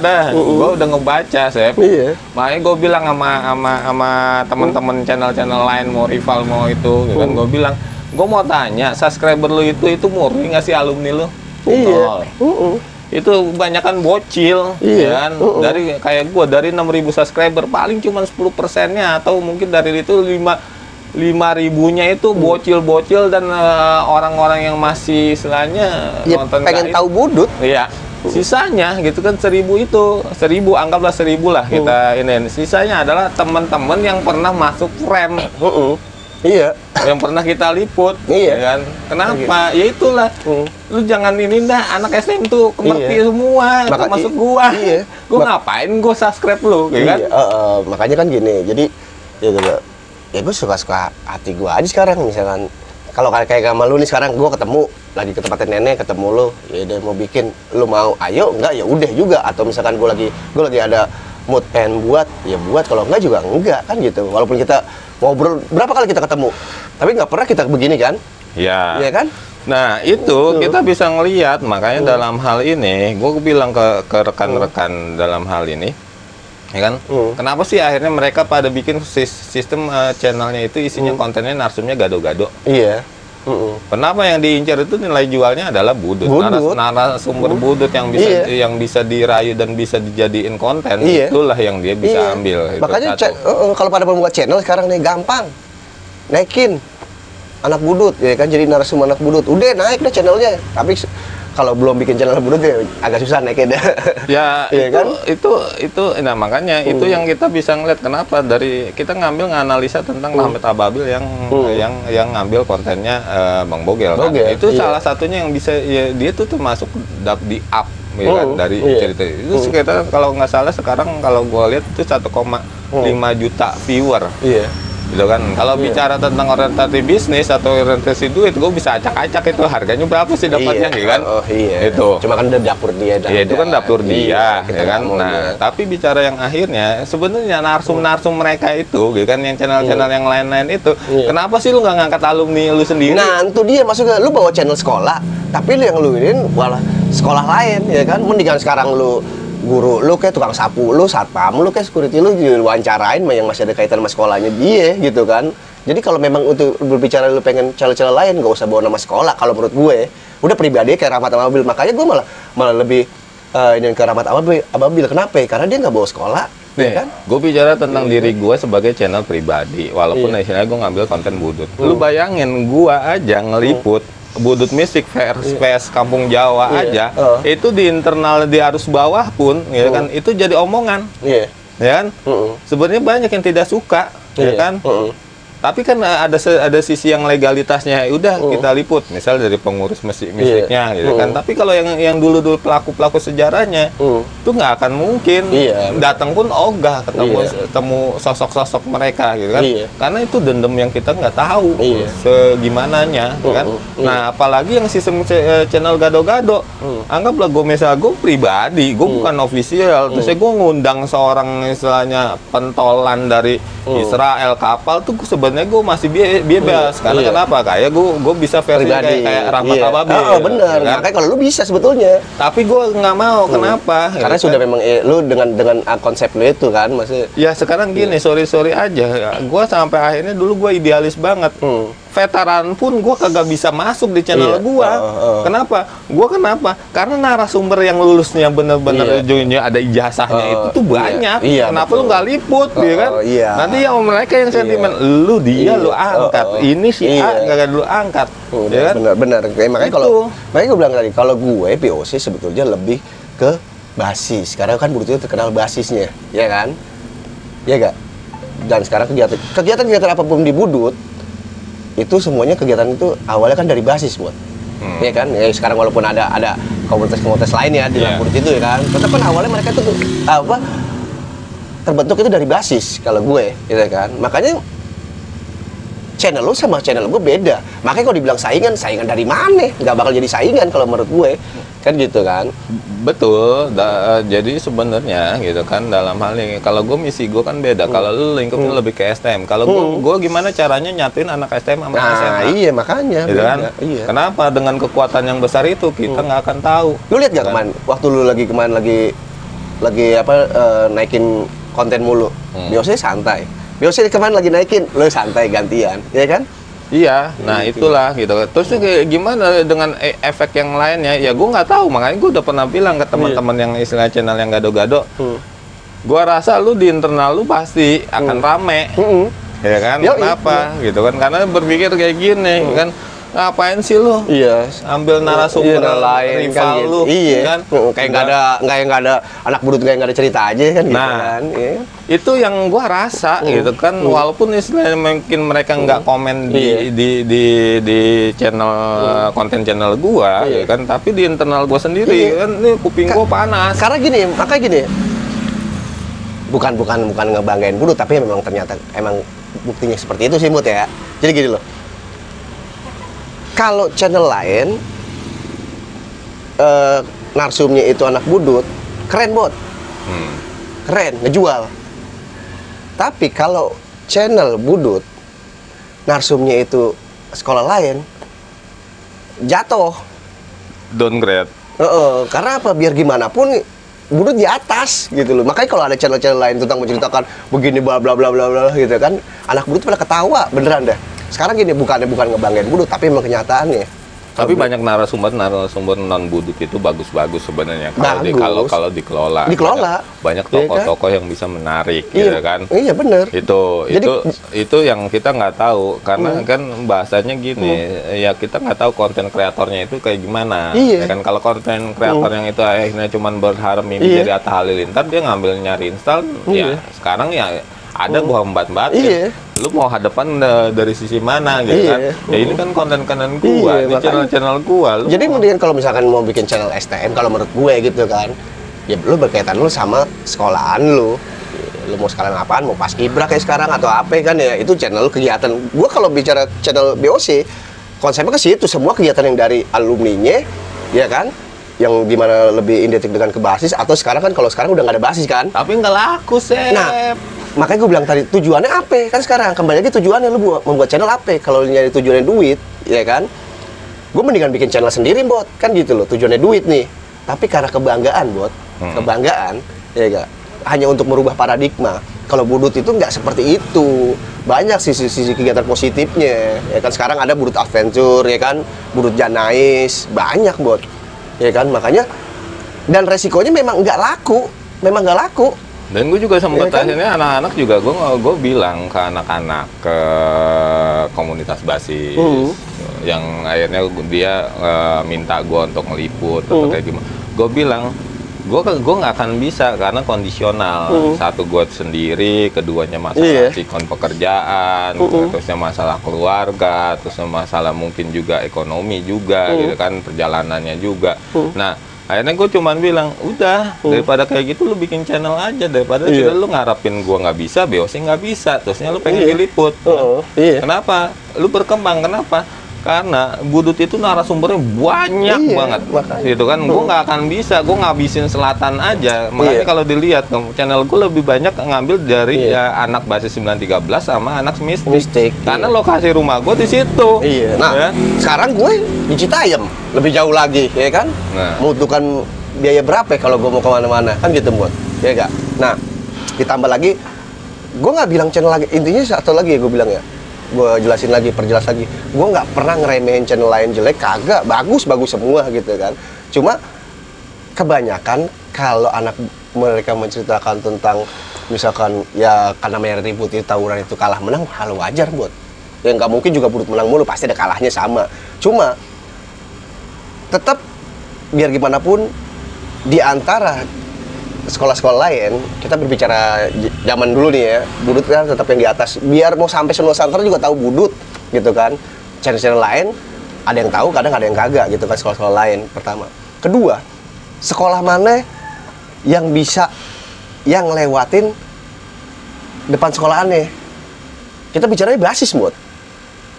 Sep. Makanya gue bilang sama teman-teman channel-channel lain, mau rival mau itu gitu kan, gue bilang, gue mau tanya, subscriber lu itu murni nggak sih alumni lu? Itu kebanyakan bocil, ya kan? Dari kayak gue, dari 6.000 subscriber paling cuma 10%-nya, atau mungkin dari itu 5.000-nya itu bocil-bocil dan orang-orang yang masih istilahnya nonton pengen tahu Budut. Iya. Sisanya gitu kan 1.000 itu, 1.000 anggaplah 1.000 lah kita ini. Sisanya adalah teman-teman yang pernah masuk frame. Iya. Yang pernah kita liput, ya kan? Kenapa? Ya itulah. Lu jangan ini dah, anak SM tuh ngerti semua, termasuk gua. Gua ngapain gua subscribe lu, ya kan? Makanya kan gini. Jadi ya gue suka-suka hati gue aja sekarang. Misalkan kalau kayak sama lu nih sekarang, gue ketemu lagi ke tempatnya nenek, ketemu lu, ya udah mau bikin, lu mau ayo, enggak ya udah juga. Atau misalkan gue lagi ada mood pengen buat, ya buat. Kalau enggak juga enggak kan gitu. Walaupun kita ngobrol berapa kali kita ketemu, tapi nggak pernah kita begini kan? Ya. Iya kan? Nah itu kita bisa ngelihat. Makanya dalam hal ini gue bilang ke rekan-rekan dalam hal ini, ya kan? Kenapa sih akhirnya mereka pada bikin sistem channelnya itu isinya kontennya narsumnya gado-gado? Iya. Kenapa yang diincar itu nilai jualnya adalah Budut. Narasumber Budut yang bisa dirayu dan bisa dijadiin konten, itulah yang dia bisa ambil. Makanya kalau pada pembuat channel sekarang nih gampang naikin anak Budut, ya kan, jadi narasumber anak Budut, udah naik deh channelnya. Tapi kalau belum bikin channel Budut ya agak susah naiknya dah. Ya, itu nah makanya itu yang kita bisa ngeliat kenapa dari kita nganalisa tentang Rahmat Ababil yang ngambil kontennya Bang Bogel kan. Itu salah satunya yang bisa dia tuh termasuk di up ya kan, dari cerita itu sekitar kalau nggak salah sekarang kalau gua lihat itu 1,5 juta viewer. Gitu kan. Kalau bicara tentang orientasi bisnis atau orientasi duit, gue bisa acak-acak itu harganya berapa sih dapatnya, gitu kan? Itu. Cuma kan udah dapur dia. Iya, itu kan dapur dia, ya kan. Nah, tapi bicara yang akhirnya, sebenarnya narsum mereka itu, gitu kan, yang channel-channel yang lain-lain itu, kenapa sih lu nggak ngangkat alumni lu sendiri? Nah, itu dia maksudnya, lu bawa channel sekolah, tapi lu yang lu ini malah sekolah lain, ya kan? Mendingan sekarang lu guru lu kayak tukang sapu lu, satpam lu kayak security lu diwawancarain yang masih ada kaitan sama sekolahnya dia gitu kan. Jadi kalau memang untuk berbicara lu pengen channel-channel lain, gak usah bawa nama sekolah kalau menurut gue. Udah pribadi kayak Rahmat Ababil, makanya gue malah lebih ini ke Rahmat Ababil. Kenapa? Karena dia nggak bawa sekolah. Ya kan? Gue bicara tentang diri gue sebagai channel pribadi, walaupun istilahnya gue ngambil konten Budut. Lu bayangin gue aja ngeliput Budut Mistik VS Kampung Jawa aja, itu di internal di arus bawah pun, ya kan, itu jadi omongan, ya kan. Sebenarnya banyak yang tidak suka, ya kan. Tapi kan ada sisi yang legalitasnya, udah kita liput, misal dari pengurus misiknya, gitu kan. Tapi kalau yang dulu pelaku sejarahnya, itu nggak akan mungkin datang pun ogah ketemu sosok-sosok mereka, gitu kan. Karena itu dendam yang kita nggak tahu segimananya, kan. Nah, apalagi yang sistem channel gado-gado, anggaplah gue pribadi, gue bukan official, terus gue ngundang seorang istilahnya pentolan dari Israel kapal tuh sebenarnya gue masih bebas karena kenapa? Kayak gue bisa versi kayak Rahmat Ababil. Bener. Kan? Makanya kalau lu bisa sebetulnya. Tapi gue nggak mau. Kenapa? Karena sudah memang lu dengan konsep lu itu kan masih. Ya sekarang gini, sorry aja. Gue sampai akhirnya dulu gue idealis banget. Veteran pun gue kagak bisa masuk di channel gue. Kenapa? Karena narasumber yang lulusnya bener-bener ada ijazahnya itu tuh banyak. Kenapa lu nggak liput, ya kan? Nanti yang mereka yang sentimen, lu lu angkat. Ini si A nggak lu angkat. Ya kan? Bener. Makanya gue bilang tadi, kalau gue POC sebetulnya lebih ke basis. Karena kan Budut itu terkenal basisnya, ya kan? Ya gak? Dan sekarang kegiatan apapun di Budut itu semuanya kegiatan itu awalnya kan dari basis buat, ya kan? Ya sekarang walaupun ada komunitas lain ya di Budut itu ya kan, tetap kan awalnya mereka tuh terbentuk itu dari basis kalau gue, gitu kan. Makanya channel lu sama channel gue beda. Makanya kalau dibilang saingan dari mana? Nggak bakal jadi saingan kalau menurut gue, kan gitu kan. Betul, jadi sebenarnya gitu kan dalam hal ini kalau gue misi gue kan beda. Kalau lu lingkupnya lebih ke STM. Kalau gue gimana caranya nyatuin anak STM sama SMA? Iya makanya. Gitu kan? Iya. Kenapa dengan kekuatan yang besar itu kita nggak akan tahu. Lu lihat gak kemarin waktu lu lagi apa naikin konten mulu. Biasanya santai. Biasanya kemarin lagi naikin, lu santai gantian, ya kan? Iya, nah itulah gitu. Terus kayak gimana dengan efek yang lainnya? Ya gue nggak tahu, makanya gue udah pernah bilang ke teman-teman yang istilah channel yang gado-gado. Gue rasa lu di internal lu pasti akan rame, ya kan? Kenapa? Gitu kan? Karena berpikir kayak gini, kan? Ngapain sih lu? Iya, ambil narasumber lain rival kan, lu, iya. Kan? Kayak nggak ada anak budut, kayak nggak ada cerita aja kan? Gitu kan? Iya. Itu yang gua rasa gitu kan, walaupun istilahnya mungkin mereka nggak komen di channel konten channel gua, ya kan, tapi di internal gua sendiri kan, ini kuping gua panas. Karena gini, makanya gini, bukan ngebanggain budut, tapi memang ternyata emang buktinya seperti itu sih Mut ya. Jadi gini loh. Kalau channel lain narsumnya itu anak budut, keren Bot, keren, ngejual. Tapi kalau channel budut narsumnya itu sekolah lain, jatuh, downgrade. Karena apa? Biar gimana pun budut di atas gitu loh. Makanya kalau ada channel-channel lain tentang menceritakan begini bla bla bla bla bla gitu kan, anak budut pada ketawa beneran dah. Sekarang gini, bukan ngebanggain budut, tapi emang kenyataannya. Tapi banyak narasumber non budut itu bagus-bagus sebenarnya kalau dikelola. Dikelola. Banyak tokoh-tokoh yang bisa menarik, gitu kan. Iya benar. Itu yang kita nggak tahu karena kan bahasanya gini, ya kita nggak tahu konten kreatornya itu kayak gimana. Ya kan kalau konten kreator yang itu akhirnya cuma berharap mimpi jadi Atta Halilintar, dia ngambil nyari install, ya sekarang ya ada buah batin. Lu mau hadapan dari sisi mana gitu kan? Ya ini kan konten-konten gua, ini channel-channel gua. Jadi kemudian kalau misalkan mau bikin channel STM, kalau menurut gue gitu kan, ya lu berkaitan lu sama sekolahan lu. Lu mau sekalian apaan, mau paskibra kayak sekarang atau apa kan ya, itu channel kegiatan. Gua kalau bicara channel BOC, konsepnya ke situ, semua kegiatan yang dari alumninya, ya kan? Yang gimana lebih identik dengan ke basis, atau sekarang kan kalau sekarang udah nggak ada basis kan? Tapi nggak laku, Sep. Nah, makanya gue bilang tadi, tujuannya apa? Kan sekarang kembali lagi tujuannya lu membuat channel apa? Kalau nyari tujuannya duit, ya kan? Gue mendingan bikin channel sendiri, Bot. Kan gitu loh, tujuannya duit nih. Tapi karena kebanggaan, Bot. Kebanggaan, ya enggak? Hanya untuk merubah paradigma. Kalau budut itu nggak seperti itu. Banyak sisi kegiatan positifnya. Ya kan sekarang ada budut adventure, ya kan? Budut janais, banyak, Bot. Ya kan? Makanya dan resikonya memang nggak laku. Memang nggak laku. Dan gue juga sempat kan? akhirnya anak-anak juga gue bilang ke anak-anak ke komunitas basis yang akhirnya dia minta gue untuk ngeliput atau kayak gimana. Gue bilang gue nggak akan bisa karena kondisional. Satu gue sendiri, keduanya masalah sikon pekerjaan, terusnya masalah keluarga, terusnya masalah mungkin juga ekonomi juga, gitu kan, perjalanannya juga. Nah, akhirnya gue cuman bilang, udah, daripada kayak gitu lu bikin channel aja, daripada lu ngarapin gue nggak bisa, BOC nggak bisa, terusnya lu pengen diliput. Kenapa? Lu berkembang, kenapa? Karena budut itu narasumbernya banyak banget, gitu kan. Gue nggak akan bisa, gue ngabisin selatan aja. Makanya kalau dilihat channel gue lebih banyak ngambil dari anak basis 913 sama anak mistik. Karena lokasi rumah gue di situ. Nah, sekarang gue di Citayam, lebih jauh lagi, ya kan? Membutuhkan biaya berapa kalau gue mau kemana-mana, kan gitu, Bot. Ya enggak? Nah, ditambah lagi, gue nggak bilang channel lagi. Intinya satu lagi gue bilang ya. Gue perjelas lagi, gue nggak pernah ngeremehin channel lain jelek, kagak, bagus semua gitu kan. Cuma kebanyakan kalau anak mereka menceritakan tentang misalkan ya karena merah putih tawuran itu kalah menang, hal wajar Bot. Ya nggak mungkin juga budut menang mulu, pasti ada kalahnya sama. Cuma tetap biar gimana pun di antara sekolah-sekolah lain, kita berbicara zaman dulu nih ya, budut kan tetap yang di atas. Biar mau sampai Nusantara juga tahu budut, gitu kan. Channel-channel lain, ada yang tahu, kadang ada yang kagak, gitu kan, sekolah-sekolah lain, pertama. Kedua, sekolah mana yang bisa, yang lewatin depan sekolahannya. Kita bicaranya basis, Bot.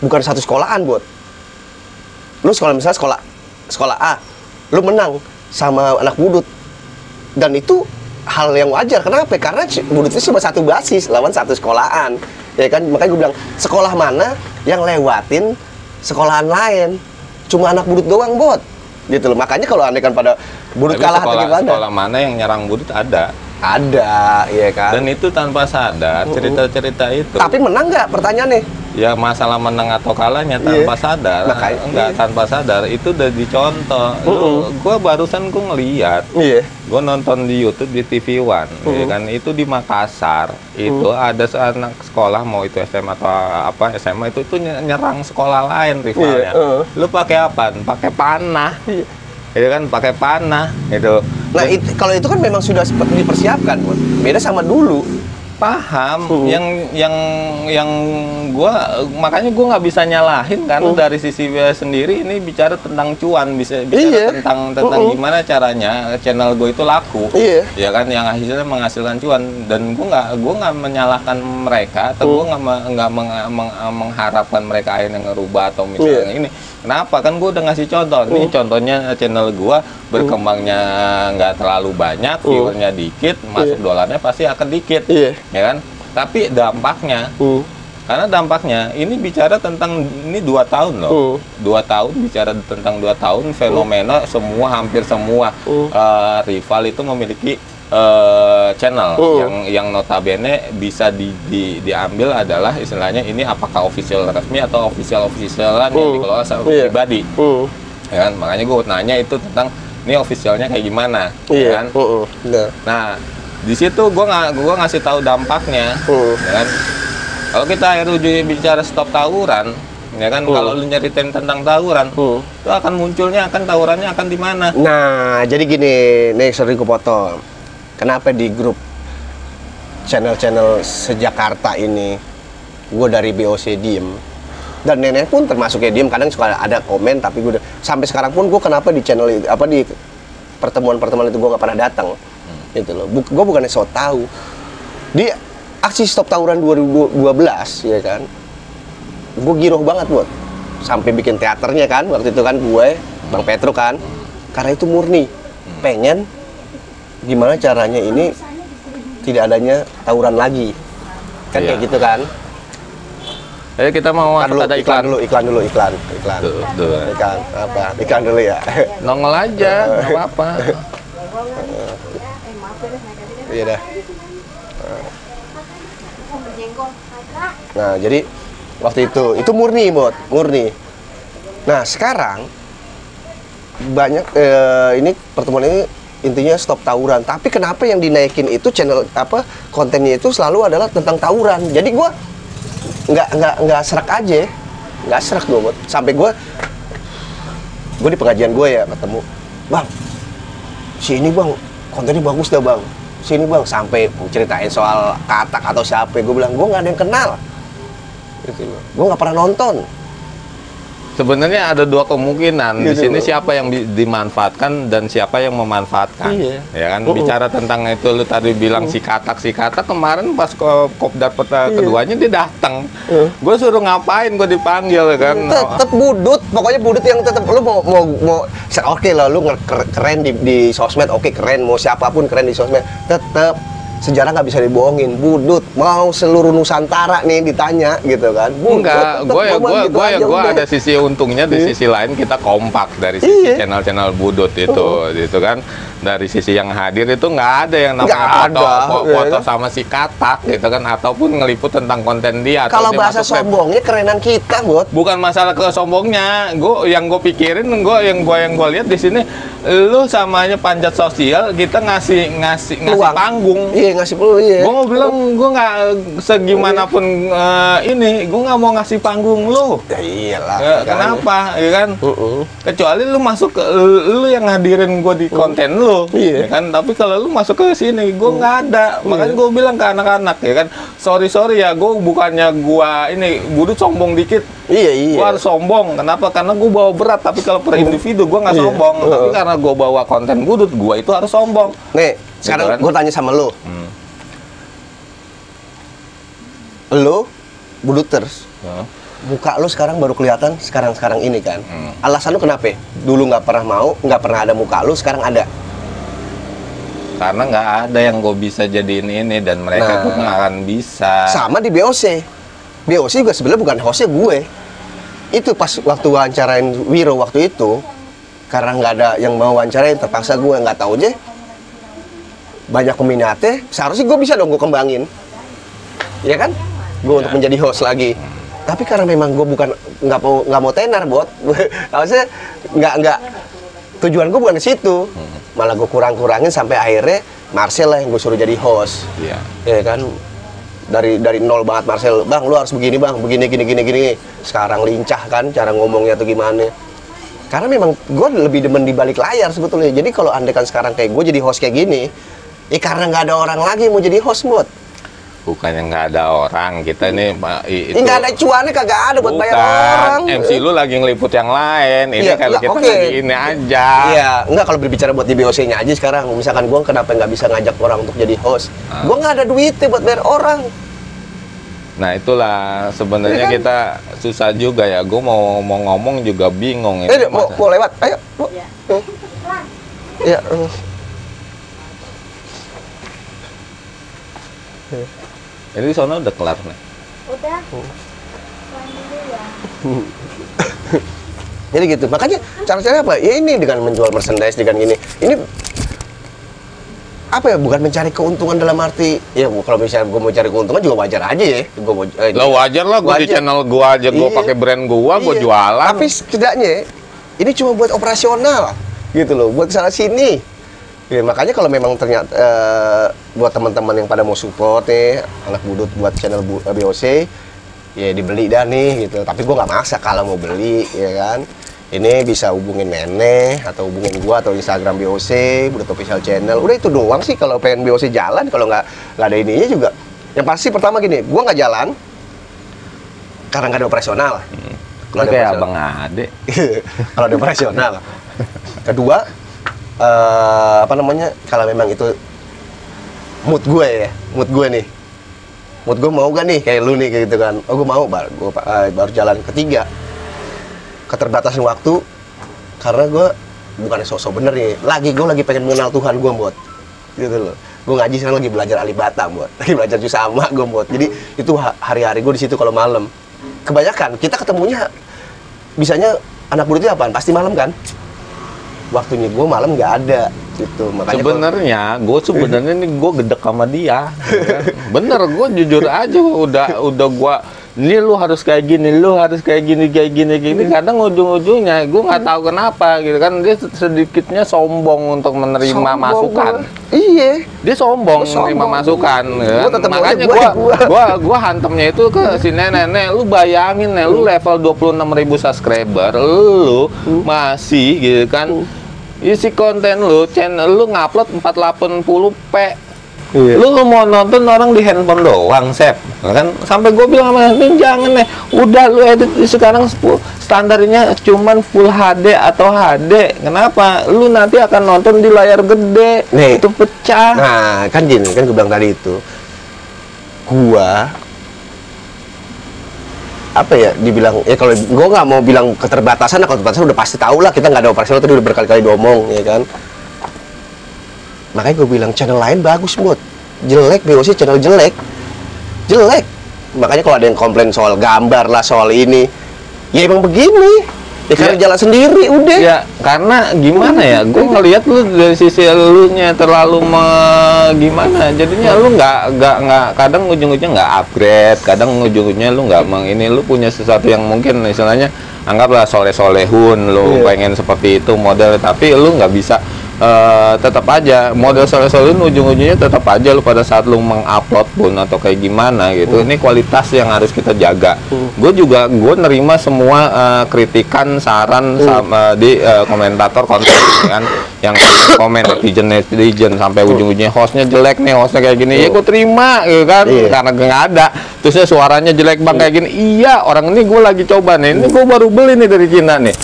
Bukan satu sekolahan, Bot. Lu misalnya sekolah A, lu menang sama anak Budut. Dan itu hal yang wajar. Kenapa? Karena Budut itu cuma satu basis lawan satu sekolahan. Ya kan? Makanya gue bilang, sekolah mana yang lewatin sekolahan lain? Cuma anak Budut doang, Bot. Gitu loh. Makanya kalau andai kan pada Budut Tapi kalah atau gimana? Sekolah mana yang nyerang Budut ada. Ada, iya kan? Dan itu tanpa sadar cerita-cerita itu. Tapi menang nggak pertanyaannya? Ya masalah menang atau kalahnya tanpa sadar. Makanya, enggak tanpa sadar itu udah dicontoh. Gua barusan ngeliat. Iya. Gue nonton di YouTube di TV One, ya kan itu di Makassar itu ada anak sekolah mau itu SMA atau apa SMA itu nyerang sekolah lain rivalnya. Lu pakai apa? Pakai panah. Itu kan pakai panah gitu. Nah, kalau itu kan memang sudah dipersiapkan, Bud. Beda sama dulu. Paham, yang gua makanya gua nggak bisa nyalahin karena dari sisi gue sendiri ini bicara tentang cuan, bicara tentang gimana caranya channel gue itu laku, ya kan, yang akhirnya menghasilkan cuan. Dan gua nggak menyalahkan mereka atau gua nggak mengharapkan mereka akhirnya ngerubah atau misalnya ini. Kenapa? Kan gue udah ngasih contoh. Ini contohnya channel gue berkembangnya nggak terlalu banyak, viewernya dikit, masuk dolarnya pasti akan dikit, ya kan? Tapi dampaknya, karena dampaknya ini bicara tentang ini 2 tahun loh, 2 tahun bicara tentang 2 tahun fenomena hampir semua rival itu memiliki channel yang notabene bisa diambil adalah istilahnya ini apakah official resmi atau officialan yang dikelola secara pribadi, ya kan? Makanya gue nanya itu tentang ini officialnya kayak gimana, ya kan? Nah di situ gue ngasih tahu dampaknya, ya kan? Kalau kita bicara stop tawuran, ya kan, kalau lu nyeritain tentang tawuran, itu akan munculnya tawurannya akan di mana? Nah, jadi gini, nih sering gue potong. Kenapa di grup channel-channel seJakarta ini gue dari BOC diem, dan nenek pun termasuknya diem. Kadang suka ada komen, tapi gue sampai sekarang pun gue kenapa di channel itu, di pertemuan itu gue nggak pernah datang, gitu loh. Gue bukannya so tahu. Di aksi stop tawuran 2012, ya kan, gue giroh banget, buat sampai bikin teaternya kan waktu itu kan, gue Bang Petro kan, karena itu murni pengen gimana caranya ini tidak adanya tawuran lagi kan, kayak gitu kan. Kita mau ada iklan dulu. Tuh. Iklan dulu ya. Nongol aja, nggak apa-apa. Iya dah. Nah, jadi waktu itu murni, Bot, murni. Nah, sekarang banyak ini pertemuan ini intinya stop tawuran. Tapi kenapa yang dinaikin itu channel kontennya itu selalu adalah tentang tawuran. Jadi gue nggak serak aja, nggak serak gue, Bot. Sampai gue di pengajian gue ya ketemu, Bang, sini Bang kontennya bagus dah Bang, sini Bang, sampai ceritain soal Katak atau siapa. Gue bilang gue nggak ada yang kenal, gitu loh. Gue nggak pernah nonton. Sebenarnya ada 2 kemungkinan di sini, siapa yang dimanfaatkan dan siapa yang memanfaatkan, ya kan? Bicara tentang itu, lu tadi bilang si Katak kemarin pas kopdar keduanya dia datang, gue suruh ngapain, gue dipanggil, kan? Tetep Budut, pokoknya Budut yang tetep lu mau oke lah, lu keren di sosmed, oke keren, mau siapapun keren di sosmed, tetep sejarah nggak bisa dibohongin. Budut mau seluruh Nusantara nih ditanya, gitu kan. Enggak, gue ada sisi untungnya, di sisi lain kita kompak dari sisi channel-channel Budut itu, gitu kan. Dari sisi yang hadir itu nggak ada yang namanya foto sama si Katak, gitu kan, ataupun ngeliput tentang konten dia. Kalau bahasa sombongnya kerenan kita, Bot. Bukan masalah kesombongnya, yang gue pikirin, yang gue lihat di sini, lu samanya panjat sosial, kita ngasih panggung. Ngasih peluang, Gue mau bilang, gue nggak segimanapun ini, gue nggak mau ngasih panggung lu. Ya iyalah. Kenapa, ya kan? Kecuali lu masuk ke, lu yang ngadirin gue di konten lu, ya kan? Tapi kalau lu masuk ke sini, gue nggak ada. Makanya gue bilang ke anak-anak, ya kan? Sorry ya, gue bukannya ini Budut sombong dikit. Gue harus sombong. Kenapa? Karena gue bawa berat. Tapi kalau per individu gue nggak sombong. Tapi karena gue bawa konten Budut, gue itu harus sombong. Nih, sekarang gue tanya sama lu. lo Buduters, Hah? muka lo sekarang baru kelihatan sekarang ini kan. Alasan lo kenapa? Dulu nggak pernah mau, nggak pernah ada muka lo, sekarang ada. Karena nggak ada yang gue bisa jadiin ini dan mereka tuh nggak akan bisa. Sama di BOC. BOC juga sebenarnya bukan hostnya gue. Itu pas waktu wawancarain Wiro waktu itu, karena nggak ada yang mau wawancarain, terpaksa gue nggak tahu aja. Banyak peminatnya, seharusnya gue bisa dong gue kembangin. Iya kan? Gue untuk menjadi host lagi. Tapi karena memang gue bukan nggak mau tenar bot, harusnya nggak tujuan gue bukan ke situ. Malah gue kurangin sampai akhirnya Marcel lah yang gue suruh jadi host. Iya. Ya kan, dari nol banget Marcel, bang lu harus begini bang, begini gini. Sekarang lincah kan cara ngomongnya tuh gimana. Karena memang gue lebih demen di balik layar sebetulnya. Jadi kalau andai kan sekarang kayak gue jadi host kayak gini, karena nggak ada orang lagi mau jadi host buat. Bukannya nggak ada orang, kita ini itu Nggak ada cuannya, kagak ada buat bayar orang. MC lu lagi ngeliput yang lain. Ini Iya, kalau kita lagi ini aja. Iya, enggak kalau berbicara buat di BOC-nya aja sekarang. Misalkan gue kenapa nggak bisa ngajak orang untuk jadi host? Gue nggak ada duitnya buat bayar orang. Nah itulah sebenarnya Iya kan? kita susah juga ya. Gue mau ngomong juga bingung ini. Mau lewat, ayo. Iya. Ini di sana udah kelar nih. Udah. Pulang dulu ya. Jadi gitu. Makanya cara-cara apa? Ya ini dengan menjual merchandise, dengan gini. Ini apa ya? Bukan mencari keuntungan dalam arti ya kalau misalnya gue mau cari keuntungan juga wajar aja ya. Gue mau Lah wajar lah, gue di channel gue aja gue Iya. pakai brand gue Iya. jualan. Tapi setidaknya ini cuma buat operasional gitu loh, buat sana sini. Ya, makanya kalau memang ternyata buat teman-teman yang pada mau support nih anak budut buat channel BOC, ya dibeli dah nih gitu. Tapi gue nggak maksa kalau mau beli, ya kan. Ini bisa hubungin Nenek atau hubungin gua atau Instagram BOC, Budut Official Channel. Udah itu doang sih kalau pengen BOC jalan. Kalau nggak ada ininya juga. Yang pasti pertama gini, gua nggak jalan karena nggak ada operasional. Kalau kayak abang Ade. Kalau ada operasional. Kedua, apa namanya? Kalau memang itu mood gue ya, mood gue nih. Mood gue mau gak nih kayak lu nih kayak gitu kan. Oh gue mau, baru jalan. Ketiga, keterbatasan waktu karena gue bukannya sosok bener nih. Gue lagi pengen mengenal Tuhan gue buat. Gitu loh. Gue ngaji sekarang lagi belajar alibata buat. Lagi belajar juz amma gue buat. Jadi itu hari-hari gue di situ kalau malam. Kebanyakan kita ketemunya bisanya anak budut itu apaan? Pasti malam kan? Waktunya gue malam nggak ada gitu. Makanya Sebenarnya nih gue gedek sama dia. Bener, gue jujur aja udah gue ini lu harus kayak gini, lu harus kayak gini. Kadang ujung-ujungnya gue nggak tahu kenapa gitu kan, dia sedikitnya sombong untuk menerima masukan. Iya. Dia sombong menerima masukan. Ya. Makanya gua hantamnya itu ke si nenek, lu bayangin nih, lu level 26.000 subscriber, lu masih gitu kan. Isi konten lu, channel lu ngupload 480p. Iya. Lu mau nonton orang di handphone doang, Sep. Kan sampai gue bilang sama dia, jangan nih. Udah lu edit sekarang standarnya cuman full HD atau HD. Kenapa? Lu nanti akan nonton di layar gede. Nih. Itu pecah. Nah, kan gini, kan gue bilang tadi itu. Gua apa ya dibilang ya, kalau gue nggak mau bilang keterbatasan, kalau keterbatasan udah pasti tahu lah, kita nggak ada operasional, tadi udah berkali-kali diomong ya kan. Makanya gue bilang channel lain bagus buat, jelek BOC channel jelek. Makanya kalau ada yang komplain soal gambar lah, soal ini, ya emang begini. Ya karena jalan sendiri udah. Ya karena gimana ya, gue ngelihat lu dari sisi elunya terlalu gimana, jadinya lu nggak kadang ujung-ujungnya nggak upgrade, kadang ujung-ujungnya lu nggak ini, lu punya sesuatu yang mungkin istilahnya anggaplah soleh-solehun, lu pengen seperti itu model, tapi lu nggak bisa tetap aja model soleh-solehun, ujung-ujungnya tetap aja lu pada saat lu mengupload pun atau kayak gimana gitu, ini kualitas yang harus kita jaga. Gue nerima semua kritikan, saran sama di komentator konten kan, yang komen netizen sampai ujung-ujungnya hostnya jelek nih, hostnya kayak gini, ya gue terima gitu kan, karena gue nggak ada. Terusnya suaranya jelek bang kayak gini, iya orang ini gue lagi coba nih, ini gue baru beli nih dari Cina nih.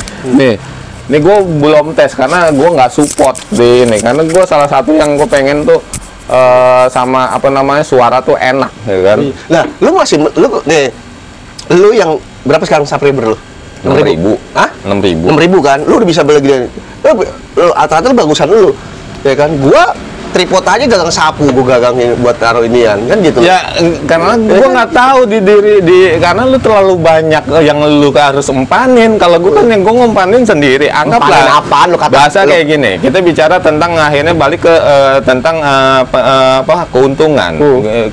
Ini gue belum tes karena gue nggak support di ini, karena gue salah satu yang gue pengen tuh sama apa namanya suara tuh enak, ya kan? Nah, lu yang berapa sekarang subscriber lu? 6.000. Hah? 6.000. 6.000 kan? Lu udah bisa beli gini. Lu rata-rata bagusan lu. Ya kan? Gua tripod aja gagang sapu, gua gagangin buat taruh inian kan gitu. Ya, karena gua nggak tahu karena lu terlalu banyak yang lu harus umpanin. Kalau gua kan yang gua ngumpanin sendiri. Anggaplah apaan lu kata bahasa lu? kayak gini. Kita bicara tentang akhirnya balik ke tentang keuntungan.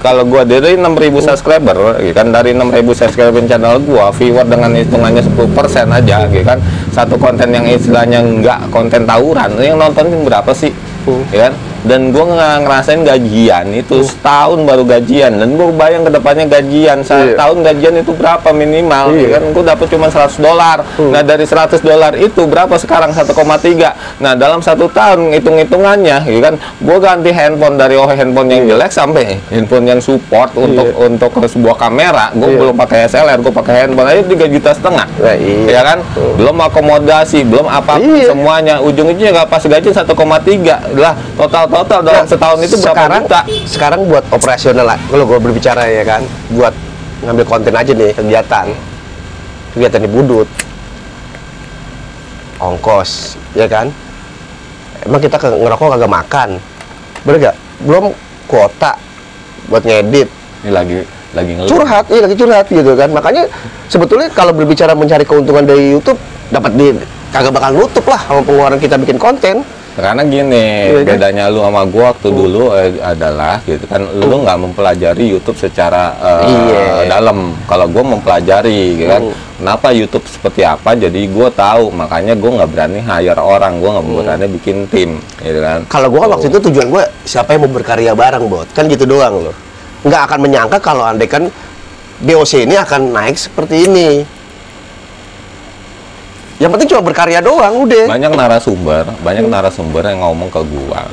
Kalau gua dari 6.000 subscriber, ya kan, dari 6.000 subscriber channel gua, viewer dengan hitungannya 10% aja, ya kan. Satu konten yang istilahnya nggak konten tawuran, yang nonton berapa sih? Ya kan? Dan gue ngerasain gajian itu setahun baru gajian, dan gue bayang ke depannya gajian setahun gajian itu berapa minimal, ya kan? Gue dapat cuma $100. Nah, dari $100 itu berapa sekarang? 1,3. Nah, dalam 1 tahun hitung-hitungannya, ya kan, gue ganti handphone dari handphone yang jelek sampai handphone yang support untuk sebuah kamera. Gue belum pakai SLR, gue pakai handphone aja 3,5 juta, ya kan? Belum akomodasi, belum apa-apa, semuanya. Ujung-ujungnya nggak pas gaji 1,3 lah total dalam setahun itu berapa juta? Sekarang buat operasional lah, kalau gue berbicara ya kan, buat ngambil konten aja nih, kegiatan di Budut, ongkos, ya kan? Emang kita ngerokok kagak makan, bener gak? Belum kuota buat ngedit. Ini lagi ngeluh. Curhat, lagi curhat gitu kan. Makanya sebetulnya kalau berbicara mencari keuntungan dari YouTube, dapat kagak bakal nutup lah sama pengeluaran kita bikin konten. Karena gini, bedanya lu sama gua waktu dulu adalah gitu kan, lu nggak mempelajari YouTube secara dalam. Kalau gua mempelajari, gitu kan, kenapa YouTube seperti apa, jadi gua tahu. Makanya gua nggak berani hire orang, gua nggak berani bikin tim, gitu kan. Kalau gua kan waktu itu tujuan gua siapa yang mau berkarya bareng, Bot, kan gitu doang loh. Nggak akan menyangka kalau andai kan BOC ini akan naik seperti ini. Yang penting cuma berkarya doang, udah. Banyak narasumber yang ngomong ke gua.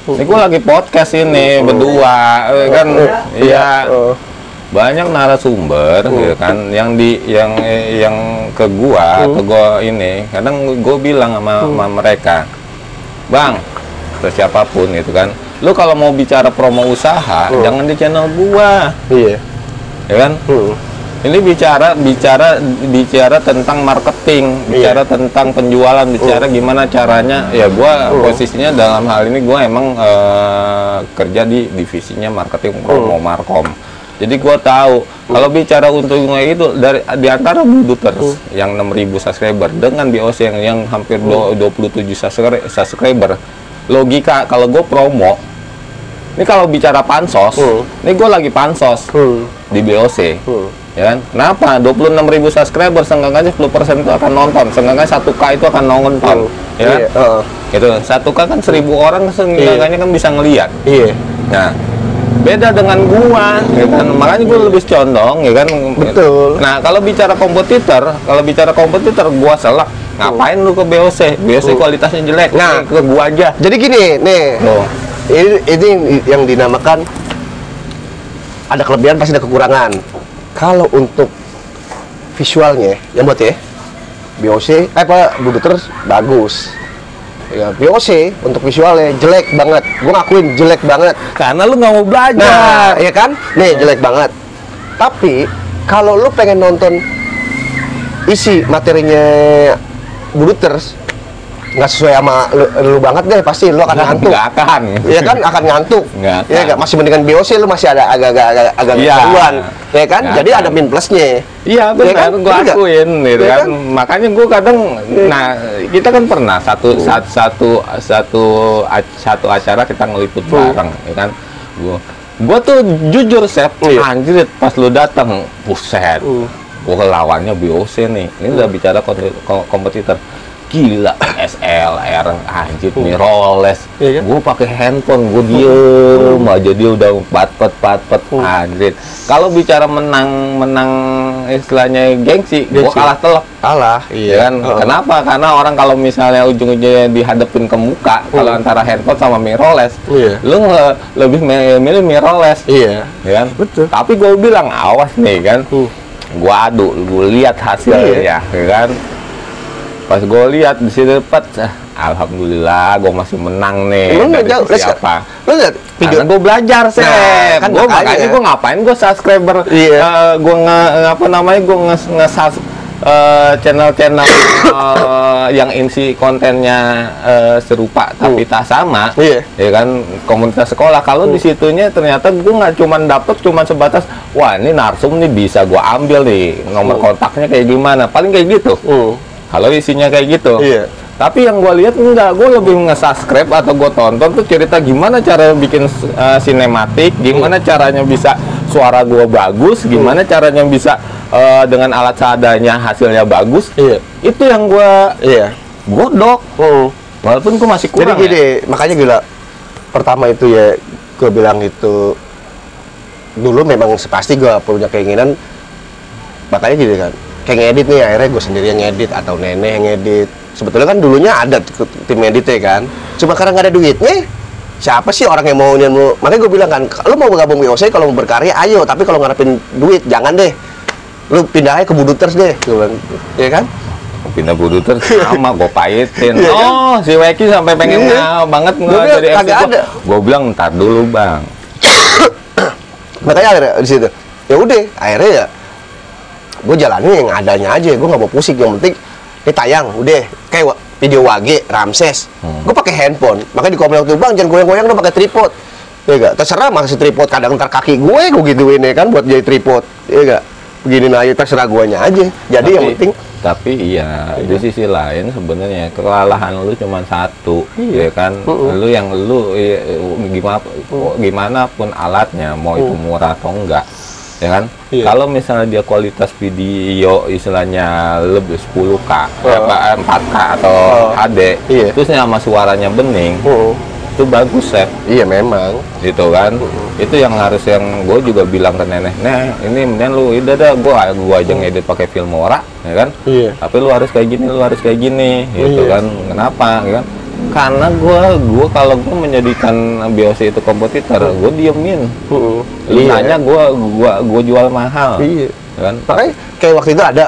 Ini gua lagi podcast ini berdua, kan? Iya. Banyak narasumber, gitu kan, yang ke gua ini. Kadang gua bilang sama mereka, Bang, atau siapapun gitu kan, lu kalau mau bicara promo usaha, jangan di channel gua. Iya. Ya kan? Ini bicara tentang marketing, bicara tentang penjualan, bicara gimana caranya. Ya, gua posisinya dalam hal ini gua emang kerja di divisinya marketing promo markom. Jadi gua tahu kalau bicara untungnya itu di antara Buduters yang 6.000 subscriber dengan BOC yang hampir 27 subscriber. Logika kalau gua promo, ini kalau bicara pansos, ini gue lagi pansos di BOC, ya kan? Kenapa? 26.000 subscriber, seenggaknya 10% itu akan nonton, seenggaknya 1K itu akan nonton, ya kan? Gitu, 1K kan 1.000 orang, seenggaknya kan bisa ngelihat. Nah, beda dengan gua, ya kan? Makanya gue lebih condong, ya kan? Betul. Nah, kalau bicara kompetitor, gua selak. Ngapain lu ke BOC? BOC kualitasnya jelek. Nah, ke gua aja. Jadi gini, nih. Ini yang dinamakan ada kelebihan pasti ada kekurangan. Kalau untuk visualnya, yang buat ya BOC, Buduters bagus. Ya, BOC untuk visualnya jelek banget. Gue ngakuin jelek banget. Karena lu nggak mau belajar. Nah, ya kan? Nih jelek banget. Tapi kalau lu pengen nonton isi materinya Buduters, nggak sesuai sama lu banget deh, pasti lu akan ngantuk. Nggak akan. Iya kan, akan ngantuk. Iya nggak, masih mendingan BOC lu masih ada agak gangguan, ya kan? Jadi ada min plusnya. Iya benar, kan? Gue akuin, gitu kan? Makanya gue kadang, nah kita kan pernah satu acara kita ngeliput bareng, ya kan? Gue tuh jujur anjir pas lu datang, buset, gue lawannya BOC nih. Ini udah bicara kompetitor. Gila, SLR, anjir, mirrorless. Gue pakai handphone, gue diem aja, dia udah pat-pat, anjir. Kalau bicara menang istilahnya gengsi, gue kalah telak. Iya kan? Kenapa? Karena orang kalau misalnya ujung-ujungnya dihadapin ke muka, kalau antara handphone sama mirrorless, lu lebih milih mirrorless. Iya kan? Betul. Tapi gue bilang, awas nih kan, gue adu, gue lihat hasilnya, ya kan? Pas gue lihat di sini dapat, alhamdulillah gue masih menang nih. Lu dari jauh, sisi apa? Lu lihat video Karena gue belajar sih. Nah, kan Gue makanya. makanya gue ngapain gue subscriber. Iya. Gue apa namanya gue channel-channel yang isi kontennya serupa tapi tak sama. Iya. Ya kan komunitas sekolah. Kalau di situnya ternyata gue nggak cuman dapet cuman sebatas wah ini narsum nih bisa gue ambil nih nomor kontaknya kayak gimana. Paling kayak gitu. Kalau isinya kayak gitu. Iya. Tapi yang gue lihat enggak, gue lebih nge-subscribe atau gue tonton tuh cerita gimana cara bikin sinematik, gimana caranya bisa suara gue bagus, gimana caranya bisa dengan alat seadanya hasilnya bagus. Iya. Itu yang gue godok. Walaupun gue masih kurang. Jadi gini, makanya gila. Pertama itu ya, gue bilang itu dulu memang pasti gue punya keinginan. Makanya gini kan, kayak ngedit nih, akhirnya gue sendiri yang ngedit atau nenek yang ngedit. Sebetulnya kan dulunya ada tim editnya kan, cuma karena nggak ada duitnya, siapa sih orang yang mau. Makanya gue bilang kan, lu mau gabung WOC kalau mau berkarya ayo, tapi kalau ngarepin duit jangan deh, lu pindah aja ke Buduters deh, gue bilang, ya kan? Pindah Buduters sama gue pahitin. Iya kan? Oh si Weki sampai pengen banget nggak jadi kagak ada. Gue bilang ntar dulu bang. Makanya akhirnya di situ, ya udah, akhirnya ya gue jalanin yang adanya aja, gue nggak mau pusing, yang penting ini tayang, udah kayak video Wage, Ramses, gue pakai handphone, makanya di komen waktu bang jangan goyang-goyang dong pakai tripod, ya gak? Terserah masih tripod, kadang ntar kaki gue gituin ya kan buat jadi tripod, ya gak? Begini aja terserah guanya aja, jadi yang penting. Tapi iya, di sisi lain sebenarnya kelalahan lu cuma satu, ya kan? Lu yang gimana pun alatnya, mau itu murah atau enggak, ya kan? Kalau misalnya dia kualitas video istilahnya lebih 10K, 4K atau HD, terus sama suaranya bening, itu bagus ya. Iya memang. Gitu kan? Itu yang harus yang gue juga bilang ke nenek, ini mending lu udah dah, gua aja ngedit pakai Filmora, ya kan? Iya. Tapi lu harus kayak gini, gitu kan? Kenapa, ya kan? Karena gue kalau gue menjadikan BOC itu kompetitor, gue diemin. Lu nanya gue jual mahal. Iya. Kan? Makanya kayak waktu itu ada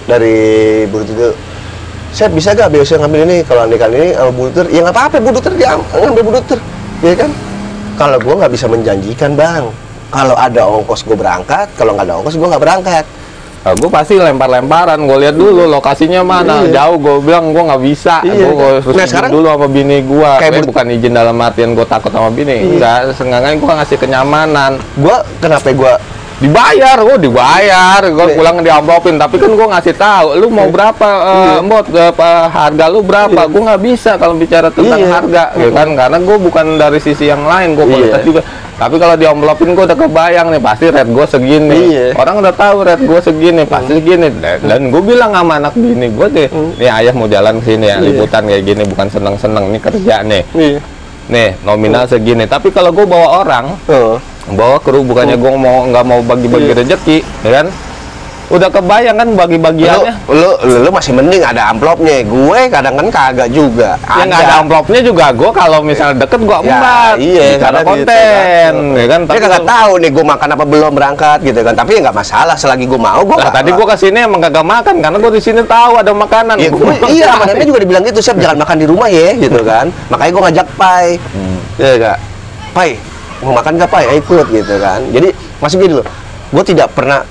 dari Buduter itu, saya bisa gak BOC ngambil ini, kalau andikan ini Buduter, ya nggak apa-apa Buduter dia ngambil Buduter, ya kan? Kalau gue nggak bisa menjanjikan bang, kalau ada ongkos gue berangkat, kalau nggak ada ongkos gue nggak berangkat. Nah, gue pasti lempar-lemparan, gue lihat dulu lokasinya mana, jauh. Gue bilang gue nggak bisa, gue harus izin dulu sama bini gue. Bukan izin dalam artian gue takut sama bini, enggak. Seenggaknya gue ngasih kenyamanan. Gue kenapa gue dibayar, gue pulang diamplopin. Tapi kan gue ngasih tahu, lu mau berapa, harga lu berapa? Gue nggak bisa kalau bicara tentang harga, ya kan? Karena gue bukan dari sisi yang lain, gue kualitas juga. Tapi kalau diamplopin gue udah kebayang nih, pasti rate gue segini. Orang udah tahu rate gue segini, pasti segini. Dan gue bilang sama anak bini gue deh, nih ayah mau jalan ke sini ya, liputan kayak gini, bukan seneng-seneng, ini kerja nih. Nih nominal segini. Tapi kalau gue bawa orang, bawa kru, bukannya gue nggak mau bagi-bagi rezeki, ya kan? Udah kebayang kan bagi-bagiannya. Lu masih mending ada amplopnya. Gue kadang kan kagak juga. Yang nggak ada amplopnya juga gue kalau misalnya deket gue embat. Iya, karena konten, gitu, ya kan? Tapi kagak tahu nih gue makan apa belum berangkat gitu kan. Tapi ya nggak masalah selagi gue mau. Tadi gue kesini emang kagak makan karena gue di sini tahu ada makanan. Iya, makanya juga dibilang gitu, Chef jangan makan di rumah ya, gitu kan. Makanya gue ngajak Pai. Ya enggak. Pai, mau makan nggak Pai? Ikut gitu kan. Jadi masih gini loh. Gue tidak pernah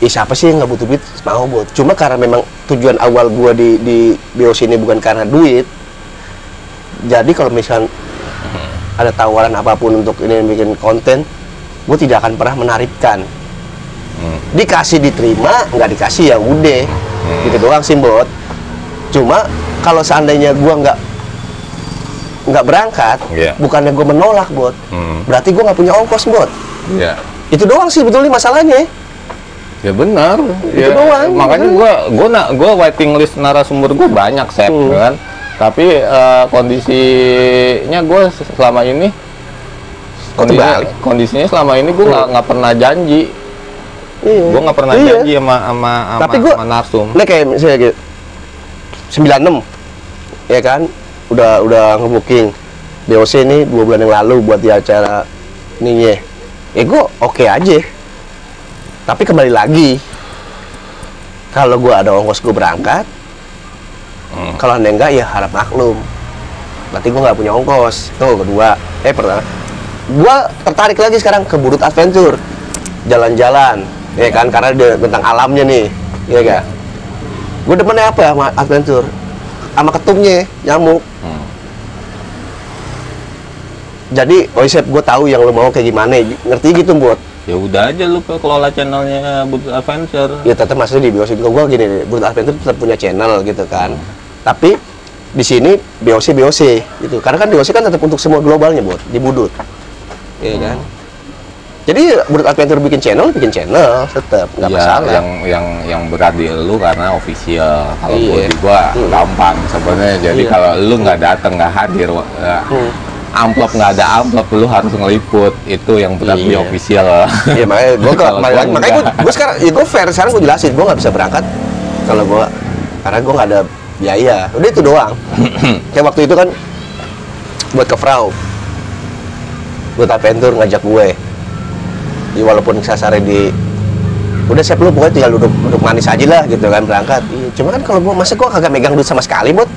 siapa sih yang nggak butuh duit mau buat, cuma karena memang tujuan awal gua di BOC ini bukan karena duit. Jadi kalau misal ada tawaran apapun untuk ini bikin konten, gue tidak akan pernah menarikkan. Dikasih diterima, nggak dikasih ya udah, gitu doang sih Bot. Cuma kalau seandainya gua nggak berangkat, bukannya gue menolak Bot, berarti gue nggak punya ongkos Bot. Itu doang sih betulnya masalahnya. Ya benar, itu doang. Makanya gue waiting list narasumber gue banyak, Chef, kan. Tapi kondisinya gue selama ini, kondisinya selama ini gue nggak pernah janji. Gue nggak pernah janji sama narsum. Ini kayak misalnya gitu, 96, ya kan, udah ngebooking BOC ini 2 bulan yang lalu buat di acara ini ya gue oke aja. Tapi kembali lagi, kalau gue ada ongkos gue berangkat, Kalau anda enggak, ya harap maklum. Berarti gue nggak punya ongkos. Tuh kedua. Pertama. Gue tertarik lagi sekarang ke Budut Adventure. Jalan-jalan, ya kan? Karena tentang alamnya nih, ya kan? Gue demennya apa sama Adventure? Sama ketumnya, nyamuk. Jadi, Oisep, gue tahu yang lo mau kayak gimana, ngerti gitu, buat. Ya udah aja lu kelola channelnya Budut Adventure. Ya tetap maksudnya di BOC juga gue gini, Budut Adventure tetap punya channel gitu kan. Tapi di sini BOC gitu. Karena kan BOC kan tetap untuk semua globalnya, buat di Budut. Iya kan? Jadi Budut Adventure bikin channel tetap nggak masalah. Yang berat di lu karena official. Kalau Iya. di gua gampang sebenarnya. Jadi kalau lu nggak datang, nggak hadir, amplop nggak ada amplop, lu harus ngeliput. Itu yang berat di Iya. official. Iya, makanya gue Kalau gua makanya gue sekarang ya gue fair sekarang gue jelasin gue nggak bisa berangkat kalau gue karena gue nggak ada biaya. Udah itu doang. Kayak waktu itu kan buat ke Frau, buat Adventure ngajak gue. Ya, walaupun sasarnya di udah siap lu pokoknya tinggal duduk manis aja lah gitu kan berangkat. Iya, cuma kan kalau gue masa gue kagak megang duit sama sekali, Bot.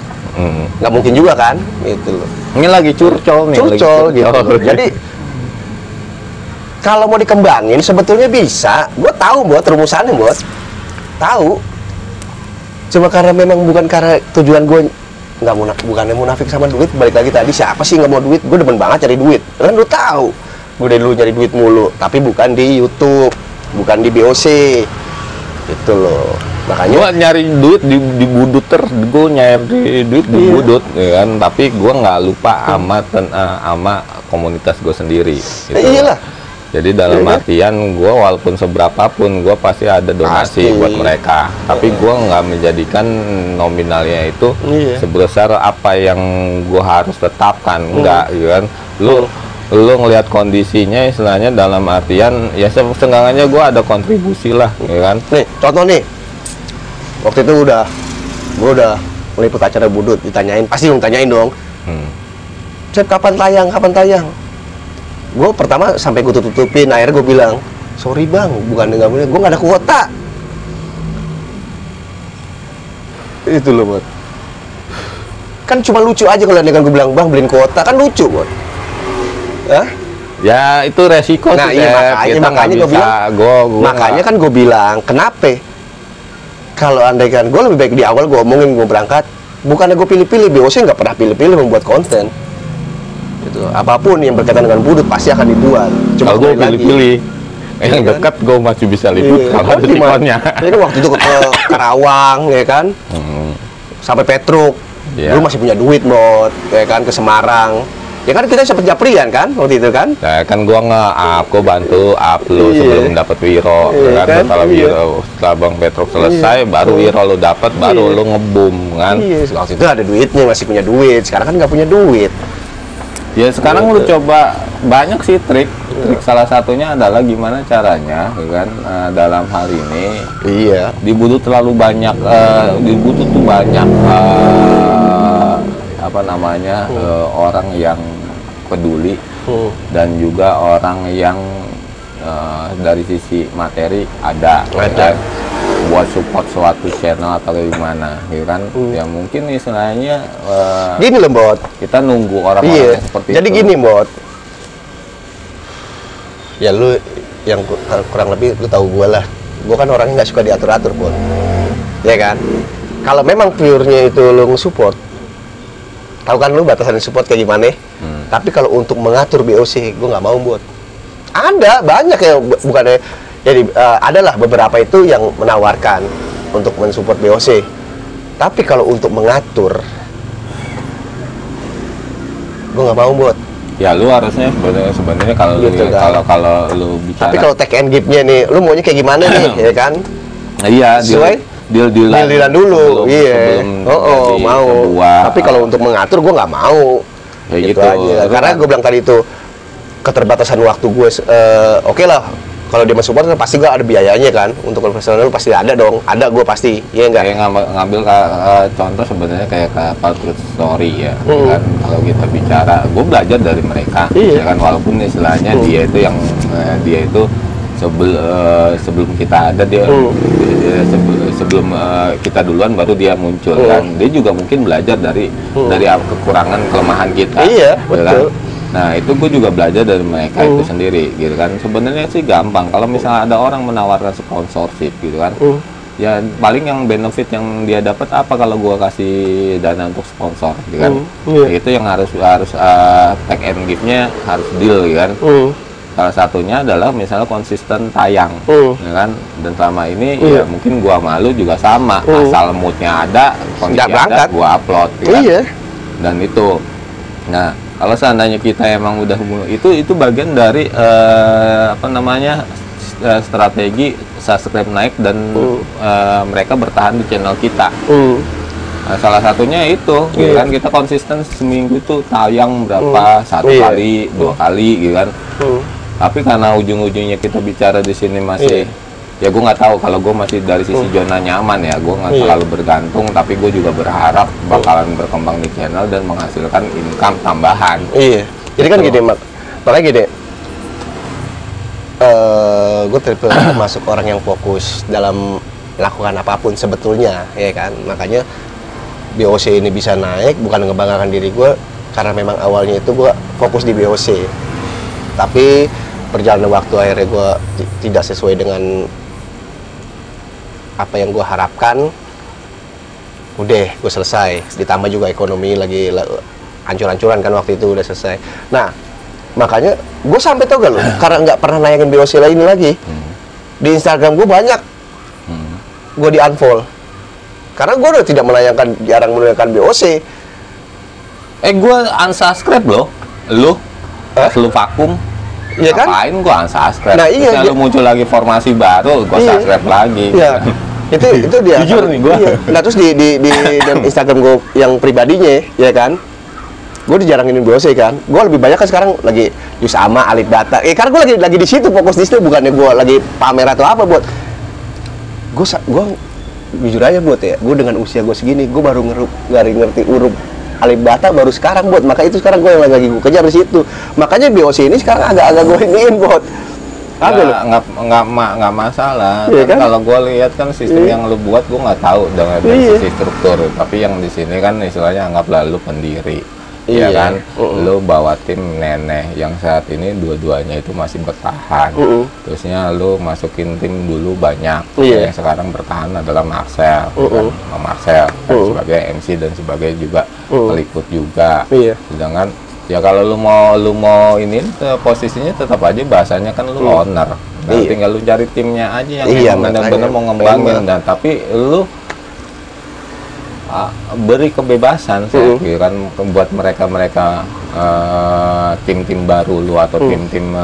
Nggak mungkin juga kan gitu loh. Ini lagi curcol nih. Curcol gitu. Jadi kalau mau dikembangin sebetulnya bisa. Gue tahu buat rumusannya, buat tahu. Cuma karena memang bukan karena tujuan gue bukannya munafik sama duit. Balik lagi tadi, siapa sih nggak mau duit? Gue demen banget cari duit. Kan lu tahu. Gue dari dulu nyari duit mulu, tapi bukan di YouTube, bukan di BOC. Itu loh. Makanya Gua nyari duit di Budut gue nyari duit di Budut, ya kan. Tapi gua nggak lupa sama komunitas gue sendiri. Gitu. Iyalah. Jadi dalam artian gue walaupun seberapapun gue pasti ada donasi Pasti. buat mereka. Tapi gue nggak menjadikan nominalnya itu sebesar apa yang gue harus tetapkan. Enggak, gitu kan. Lu ngelihat kondisinya istilahnya dalam artian ya seenggaknya gue ada kontribusi lah, ya kan. Nih, contoh nih. Waktu itu gue udah meliput acara Budut, ditanyain, pasti dong tanyain dong. Cep, kapan tayang? Gue pertama sampai gue tutupin, akhirnya gue bilang, sorry bang, bukan nggak boleh, gue nggak ada kuota. Itu loh, Bot. Kan cuma lucu aja kalau gue bilang, bang beliin kuota, kan lucu, Bot. Hah? Ya itu resiko Nah, sih, iya, Kita nggak makanya gue bisa, bilang, makanya nggak- kan gue bilang, kenapa? Kalau andai kan gue lebih baik di awal gue omongin gue berangkat, bukannya gue pilih-pilih, BOC nggak pernah pilih-pilih membuat konten. Gitu. Apapun yang berkaitan dengan Budut pasti akan dibuat. Kalau gue kembali lagi. pilih-pilih, yang Iya kan? dekat gue masih bisa liput Iya, kalau kan ada gimana? tikonnya. Jadi kan waktu itu ke Karawang, ya kan, sampai Petruk, Iya. lu masih punya duit, Bot, ya kan, ke Semarang. Ya kan kita sempat japrian kan waktu itu kan. Nah, kan gua nge-up, gua bantu up lu Iya. sebelum dapat Wiro, Iya, kan? kan? Setelah Iya. Wiro, setelah Bang Petruk selesai, baru Wiro lu dapat, baru Iya. lu nge-boom, kan? Iya, waktu itu ada duitnya, masih punya duit. Sekarang kan nggak punya duit. Ya sekarang lu coba banyak sih trik salah satunya adalah gimana caranya, kan? Dalam hal ini Iya. di Budut terlalu banyak, di Budut tuh banyak apa namanya orang yang peduli dan juga orang yang dari sisi materi ada. Ada. Buat support suatu channel atau gimana, gitu kan? Ya mungkin istilahnya Gini loh, Bot. kita nunggu orang-orang Iya. yang seperti Jadi itu. gini, Bot. Ya lu yang kurang lebih lu tahu gue lah. Gue kan orangnya nggak suka diatur-atur, Bot. Ya kan? Kalau memang pure-nya itu lu nge-support, tahu kan lu batasan support kayak gimana? Tapi kalau untuk mengatur BOC, gue nggak mau, Bot. Ada banyak ya, bukannya jadi adalah beberapa itu yang menawarkan untuk mensupport BOC. Tapi kalau untuk mengatur, gue nggak mau, Bot. Ya lu harusnya sebenarnya kalau Gitu lu, kan. kalau lu bicara. Tapi kalau take and give-nya nih, lu maunya kayak gimana nih, ya kan? Nah, iya, Sesuai deal-dealan dulu, iya. sebelum jadi Mau. sebuah, Tapi kalau untuk mengatur, gue nggak mau. ya Gitu gitu. aja. Lu Karena kan- gue bilang tadi itu keterbatasan waktu gue. Oke lah, kalau dia mensupport pasti gue ada biayanya kan. Untuk profesional pasti ada dong. Ada gue pasti, iya enggak? kayak ngambil contoh sebenarnya kayak kapal Truth Story ya, kan kalau kita bicara, gue belajar dari mereka, Iya. ya kan, walaupun istilahnya dia itu yang dia itu sebelum kita ada sebelum kita duluan baru dia muncul kan. Dia juga mungkin belajar dari kekurangan kelemahan kita. Iya, ya betul. Kan? Nah, itu gue juga belajar dari mereka itu sendiri gitu kan. Sebenarnya sih gampang kalau misalnya ada orang menawarkan sponsorship gitu kan. Ya paling yang benefit yang dia dapat apa kalau gue kasih dana untuk sponsor gitu kan. Itu yang harus take and give-nya harus deal gitu kan. Salah satunya adalah misalnya konsisten tayang, ya kan? Dan selama ini ya mungkin gua malu juga sama, asal moodnya ada, kondisi ada, gua upload, ya kan? Dan itu, nah kalau seandainya kita emang udah itu bagian dari strategi subscribe naik dan mereka bertahan di channel kita. Nah, salah satunya itu, gitu kan, kita konsisten seminggu itu tayang berapa, satu kali, 2 kali, gitu kan. Tapi karena ujung-ujungnya kita bicara di sini masih, ya gue nggak tahu kalau gue masih dari sisi zona nyaman ya, gue nggak terlalu bergantung, tapi gue juga berharap bakalan berkembang di channel dan menghasilkan income tambahan. Iya. Jadi kan gini, makanya gini, gue termasuk orang yang fokus dalam melakukan apapun sebetulnya, ya kan. Makanya BOC ini bisa naik bukan ngebanggakan diri gue, karena memang awalnya itu gue fokus di BOC. Tapi perjalanan waktu akhirnya gue tidak sesuai dengan apa yang gue harapkan. Udah, gue selesai. Ditambah juga ekonomi lagi hancur-hancuran kan waktu itu, udah selesai. Nah, makanya gue sampai tau gak lo, karena nggak pernah nayangin BOC ini lagi. Di Instagram gue banyak, gue di unfollow. Karena gue udah tidak jarang menayangkan BOC. Gue unsubscribe loh, lu vakum, iya kan? Ngapain gua unsubscribe? Nah, iya, lu muncul lagi formasi baru, gua subscribe lagi. Iya. itu dia. Jujur nih gua. Iya. Nah, terus di Instagram gua yang pribadinya, ya kan? Gua dijarangin BOC kan. Gua lebih banyak kan sekarang lagi Yusama, Alif Data. Karena gua lagi di situ, fokus di situ, bukannya gua lagi pamer atau apa buat. Gua jujur aja buat ya, gua dengan usia gua segini, gua baru ngerti huruf Alif Data baru sekarang buat, maka itu sekarang gue yang lagi gue kejar di situ. Makanya BOC ini sekarang agak-agak gue iniin buat. Nggak masalah. Iya kan? Kalau gue lihat kan sistem yang lu buat gue nggak tahu dengan sisi struktur. Tapi yang di sini kan istilahnya anggaplah lu pendiri. Ya kan, lu bawa tim Neneh yang saat ini dua-duanya itu masih bertahan. Terusnya lu masukin tim dulu banyak. Yang sekarang bertahan adalah Marcel, kan? Marcel kan sebagai MC dan sebagai juga peliput juga. Sedangkan ya kalau lu mau ini posisinya tetap aja bahasanya kan lu owner. Nah, tinggal lu cari timnya aja yang benar-benar mau ngembangin. Dan tapi lu beri kebebasan sih kan buat mereka tim-tim baru lu atau tim-tim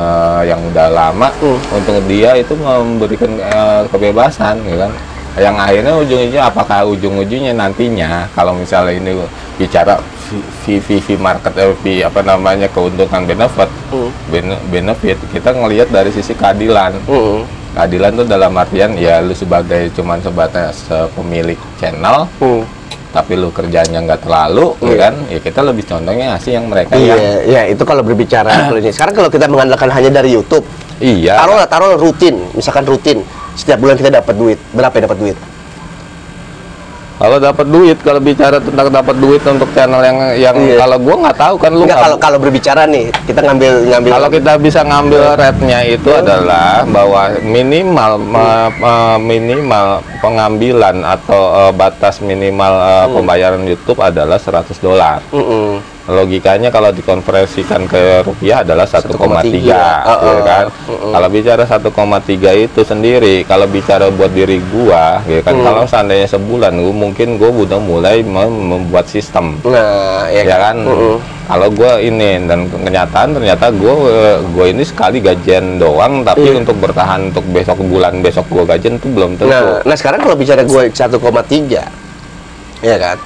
yang udah lama untuk dia itu memberikan kebebasan gitu kan, yang akhirnya ujung-ujungnya nantinya kalau misalnya ini bicara VV market keuntungan benefit kita ngelihat dari sisi keadilan. Keadilan tuh dalam artian ya lu sebagai sebatas pemilik channel, tapi lu kerjanya nggak terlalu, kan? Ya kita lebih contohnya ngasih yang mereka ya itu kalau berbicara ini. Sekarang kalau kita mengandalkan hanya dari YouTube, taruh rutin, misalkan rutin setiap bulan kita dapat duit, berapa dapat duit? Kalau dapat duit, kalau bicara tentang dapat duit untuk channel yang kalau gua nggak tahu kan lu kalau berbicara nih kita ngambil kalau kita bisa ngambil rate-nya itu adalah bahwa minimal pengambilan atau batas minimal pembayaran YouTube adalah $100. Logikanya kalau dikonversikan ke rupiah adalah 1,3, ya kan? Kalau bicara 1,3 itu sendiri, kalau bicara buat diri gua, ya kan? Kalau seandainya sebulan, mungkin gua udah mulai membuat sistem, ya kan? Kalau gua ini dan kenyataan ternyata gua ini sekali gajian doang, tapi untuk bertahan untuk bulan besok gua gajian itu belum tentu. Nah sekarang kalau bicara gua 1,3, ya kan?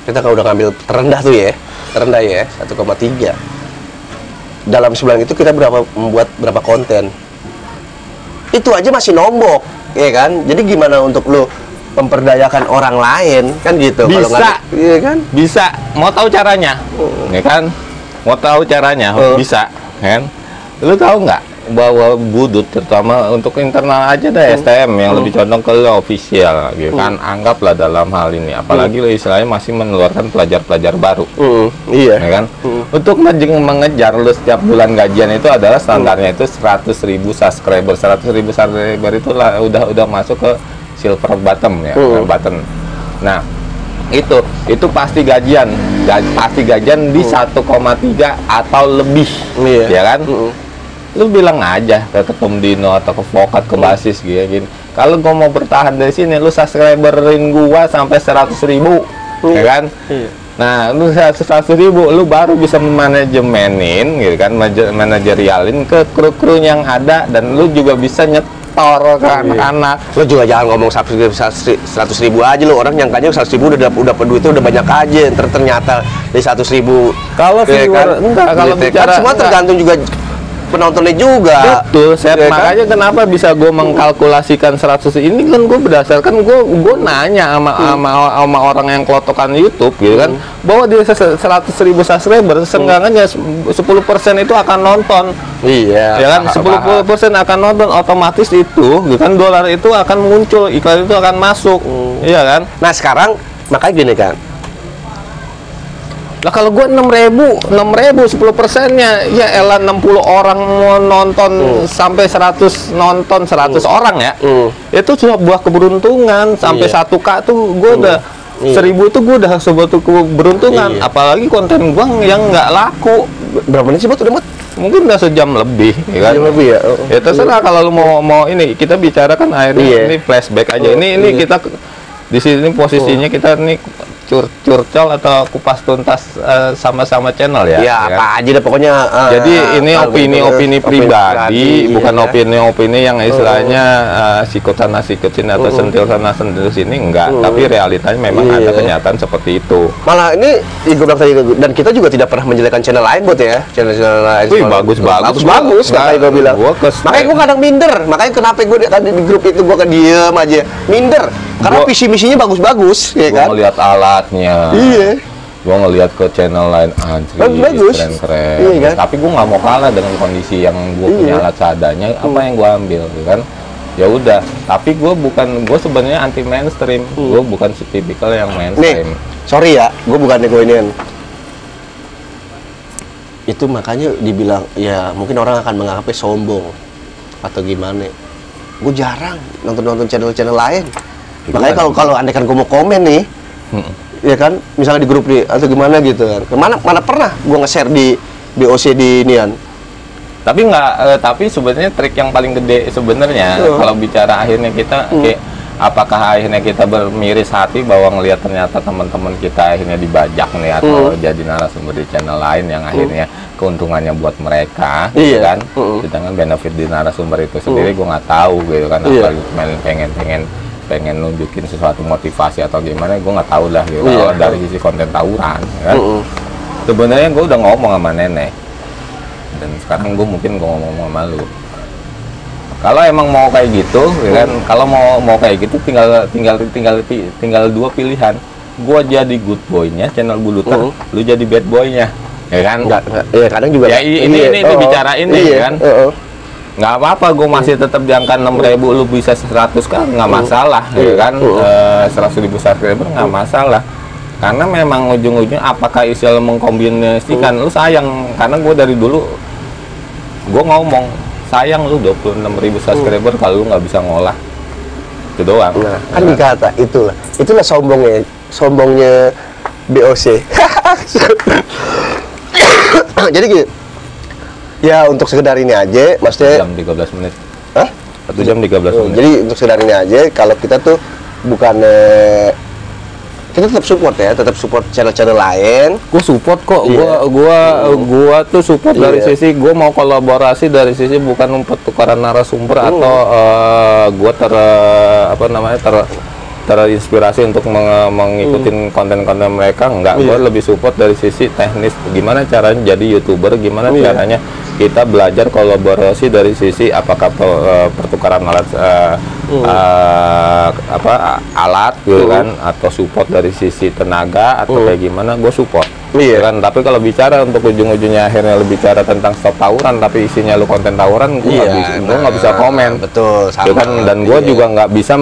Kita kalau udah ngambil terendah tuh terendah ya 1,3 dalam sebulan itu kita membuat berapa konten itu aja masih nombok, ya kan? Jadi gimana untuk lu memperdayakan orang lain kan gitu? Bisa, iya kan? Bisa. Mau tahu caranya, ya kan? Mau tahu caranya bisa, kan? Lu tahu nggak? bahwa budut terutama untuk internal aja deh STM yang lebih condong ke official gitu kan, anggaplah dalam hal ini apalagi lo istilahnya masih mengeluarkan pelajar-pelajar baru. Iya Ya kan? Untuk mengejar lu setiap bulan gajian itu adalah standarnya itu 100.000 subscriber. 100.000 subscriber itu udah masuk ke silver button ya, button. Nah, itu pasti gajian di 1,3 atau lebih. Ya kan? Lu bilang aja ke Ketum Dino atau ke Vokat, ke Basis gitu gini. Kalau gua mau bertahan dari sini, lu subscriberin gua sampai 100.000, ya kan? Nah, lu 100.000, lu baru bisa memanajemenin, gitu kan, manajerialin ke kru-kru yang ada, dan lu juga bisa nyetor ke anak-anak. Lo juga jangan ngomong 100.000 aja lo, orang nyangkanya 100.000 udah duitnya udah banyak aja, ternyata dari 100.000. Kalau viewer, enggak, kalau bicara semua tergantung juga penontonnya juga. Betul, makanya kenapa bisa gue mengkalkulasikan 100 ini kan gue berdasarkan gue nanya sama orang yang kelotokan YouTube gitu kan, bahwa dia 100.000 subscriber seenggaknya 10% itu akan nonton. Iya. Ya kan, 10% akan nonton, otomatis itu gitu kan, dolar itu akan muncul, iklan itu akan masuk. Iya kan? Nah, sekarang makanya gini kan. Lah kalau gue 6.000 10%-nya ya elah 60 orang mau nonton sampai 100 nonton 100 orang ya. Itu cuma buah keberuntungan sampai 1K tuh gue udah 1.000 itu gue udah sebuah keberuntungan. Apalagi konten gue yang nggak laku. Berapa menit sih Bot? Udah Bot? Mungkin udah sejam lebih ya kan? Sejam lebih ya. Ya terserah kalau lu mau ini kita bicara kan akhirnya ini flashback aja. Ini kita di sini posisinya kita nih curcol atau kupas tuntas sama-sama channel ya. Ya, apa aja deh pokoknya. Jadi ini opini-opini pribadi, bukan opini-opini yang istilahnya sikut sana sikut sini atau sentil sana sentil sini, enggak. Tapi realitanya memang ada kenyataan seperti itu. Malah ini gue bilang tadi, dan kita juga tidak pernah menjelekkan channel lain Bot ya. Channel lain. Wih, bagus katanya gue bilang. Makanya gue kadang minder. Makanya kenapa gue tadi di grup itu gue diem aja. Minder. Karena visi misinya bagus-bagus, ya kan? Gua ngeliat alatnya. Iya. Gua ngeliat ke channel lain, bagus. keren-keren. Iya, kan? Tapi gua nggak mau kalah dengan kondisi yang gua punya alat seadanya. Apa yang gua ambil, ya kan? Ya udah. Tapi gua sebenarnya anti mainstream. Gua bukan tipikal yang mainstream. Nih, sorry ya, gua bukan nego-inian. Itu makanya dibilang, ya mungkin orang akan menganggapnya sombong atau gimana. Gue jarang nonton channel-channel lain. Makanya kalau andaikan gue mau komen nih, ya kan, misalnya di grup nih atau gimana gitu kan, mana pernah gue nge-share di BOC di Nian. Tapi sebenarnya trik yang paling gede sebenarnya kalau bicara akhirnya kita apakah akhirnya kita bermiris hati bahwa ngelihat ternyata teman-teman kita akhirnya dibajak nih atau jadi narasumber di channel lain yang akhirnya keuntungannya buat mereka, gitu kan? Sedangkan benefit di narasumber itu sendiri gue nggak tahu gitu kan, apalagi pengen nunjukin sesuatu motivasi atau gimana, gue nggak tahu lah gitu. Kalau dari sisi konten tawuran, kan? Sebenarnya gue udah ngomong sama nenek, dan sekarang gue ngomong sama lu. Kalau emang mau kayak gitu, ya kan? Kalau mau kayak gitu, tinggal dua pilihan. Gue jadi good boy-nya, channel Buluter, lu jadi bad boy-nya, ya kan? Ya kadang juga. Ya ini bicara ini, kan? Nggak apa-apa, gue masih tetap di angka 6.000, lu bisa 100 kan nggak masalah, ya kan? 100.000 subscriber nggak masalah, karena memang ujung-ujungnya apakah istilah mengkombinasikan, lu sayang, karena gue dari dulu gue ngomong sayang lu 26.000 subscriber kalau lu nggak bisa ngolah itu doang. Nah, kan dikata itulah sombongnya BOC. Jadi gitu. Ya untuk sekedar ini aja, maksudnya jam 13 menit. Hah? 1 jam 13 menit. Jadi untuk sekedar ini aja, kalau kita tuh bukan kita tetap support channel-channel lain. Gue support kok, gua tuh support dari sisi gue mau kolaborasi, dari sisi bukan pertukaran narasumber atau gue terinspirasi untuk mengikuti konten-konten mereka, enggak. Gue lebih support dari sisi teknis, gimana caranya jadi YouTuber, gimana caranya kita belajar kolaborasi dari sisi apakah pertukaran alat alat gitu kan, atau support dari sisi tenaga atau kayak gimana, gue support. Iya. Kan, tapi kalau bicara untuk ujung-ujungnya akhirnya lu bicara tentang stop tawuran, tapi isinya lu konten tawuran, gue nggak bisa komen. Betul. Sama. Ya kan, dan gue juga nggak bisa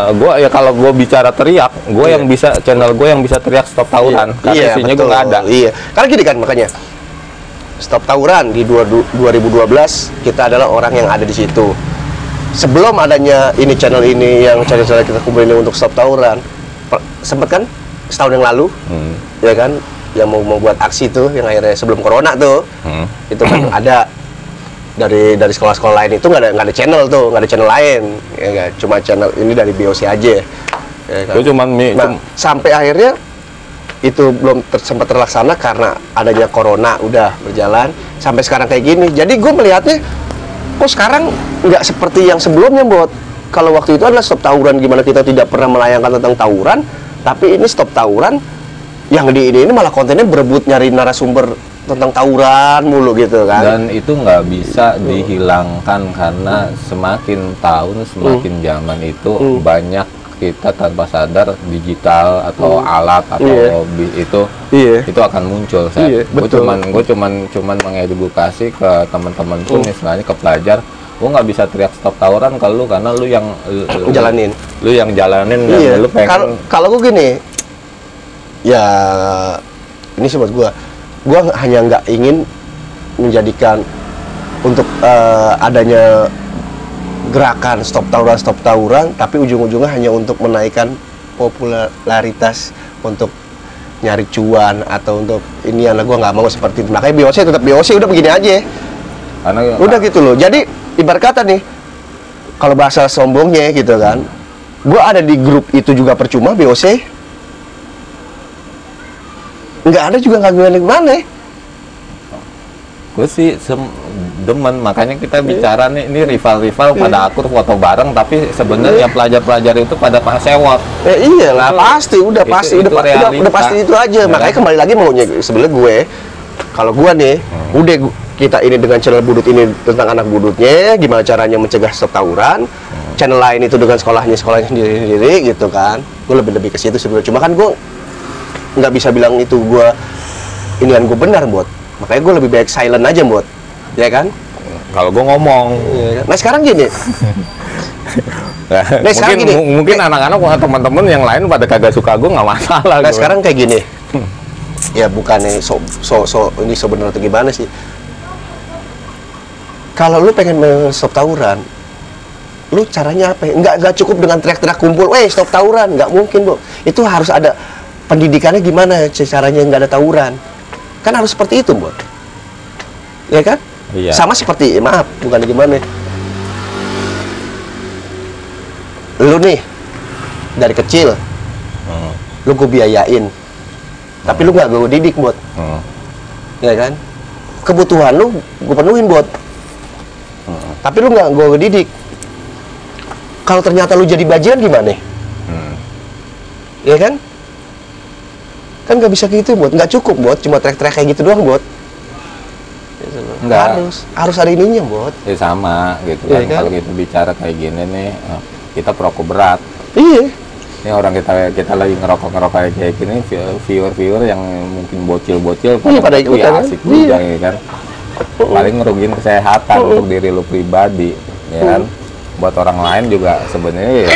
gue ya kalau gue bicara teriak, gue yang bisa channel gue yang bisa teriak stop tawuran, karena isinya gue nggak ada. Iya. Karena gini kan makanya stop tawuran di 2012 kita adalah orang yang ada di situ. Sebelum adanya ini channel yang channel kita kumpulin untuk stop tawuran, sempet kan setahun yang lalu, ya kan, yang mau buat aksi tuh, yang akhirnya sebelum corona tuh, itu kan ada dari sekolah-sekolah lain itu nggak ada channel tuh, nggak ada channel lain, ya kan? Cuma channel ini dari BOC aja. Ya kan? Sampai akhirnya itu belum sempat terlaksana karena adanya corona udah berjalan sampai sekarang kayak gini. Jadi gue melihatnya, kok sekarang nggak seperti yang sebelumnya, Bot. Kalau waktu itu adalah stop tawuran, gimana kita tidak pernah melayangkan tentang tawuran. Tapi ini stop tawuran, yang di ini malah kontennya berebut nyari narasumber tentang tawuran mulu gitu kan. Dan itu nggak bisa dihilangkan karena semakin tahun, semakin zaman itu banyak kita tanpa sadar digital atau alat atau itu akan muncul. Gue cuman mengedukasi ke teman-teman pun, istilahnya ke pelajar. Gue nggak bisa teriak stop tawuran ke lu karena lu yang jalanin. Lu yang jalanin dan lu pengen. Kalau gue gini, ya ini sih buat gue hanya nggak ingin menjadikan untuk adanya gerakan stop tawuran, tapi ujung-ujungnya hanya untuk menaikkan popularitas untuk nyari cuan atau untuk ini, yang gue nggak mau seperti itu. Makanya BOC tetap BOC, udah begini aja. Karena udah gitu loh. Jadi ibarat kata nih, kalau bahasa sombongnya gitu kan, gue ada di grup itu juga percuma, BOC nggak ada juga, nggak gimana. Gue sih demen, makanya kita bicara nih, ini rival pada akur foto bareng, tapi sebenarnya pelajar-pelajar itu pada sewot. Iyalah, pasti udah pasti itu aja. Makanya kembali lagi maunya sebenarnya gue, kalau gue nih udah kita ini dengan channel budut ini tentang anak budutnya, gimana caranya mencegah stop tawuran. Channel lain itu dengan sekolahnya sendiri gitu kan. Gue lebih ke situ sebenarnya. Cuma kan gue nggak bisa bilang itu gue ini kan gue benar, Bot. Makanya gue lebih baik silent aja, Bot. Ya kan? Kalau gue ngomong. Nah sekarang gini. Mungkin anak-anak atau teman-teman yang lain pada kagak suka gue, nggak masalah. Nah sekarang kayak gini. Ya bukannya ini sebenarnya atau gimana sih? Kalau lu pengen stop tawuran, lu caranya apa? Nggak cukup dengan teriak-teriak kumpul, stop tawuran, nggak mungkin, Bu. Itu harus ada pendidikannya gimana caranya nggak ada tawuran. Kan harus seperti itu, Bu. Ya kan? Iya. Sama seperti, maaf, bukan gimana. Lu nih, dari kecil, lu gue biayain. Tapi lu nggak gue didik, Bot. Ya kan? Kebutuhan lu gue penuhin, Bot. Tapi lu nggak gue didik. Kalau ternyata lu jadi bajingan gimana? Ya kan? Kan nggak bisa gitu, Bot. Nggak cukup, Bot. Cuma teriak-teriak kayak gitu doang, Bot. Harus ada ininya, Bot. Ya sama gitu kan. Kalau kita bicara kayak gini nih, kita perokok berat. Iya. Ini orang kita lagi ngerokok kayak gini, viewer yang mungkin bocil pada ikutan asik juga, ya kan. Paling ngerugiin kesehatan untuk diri lu pribadi, ya kan. Buat orang lain juga sebenarnya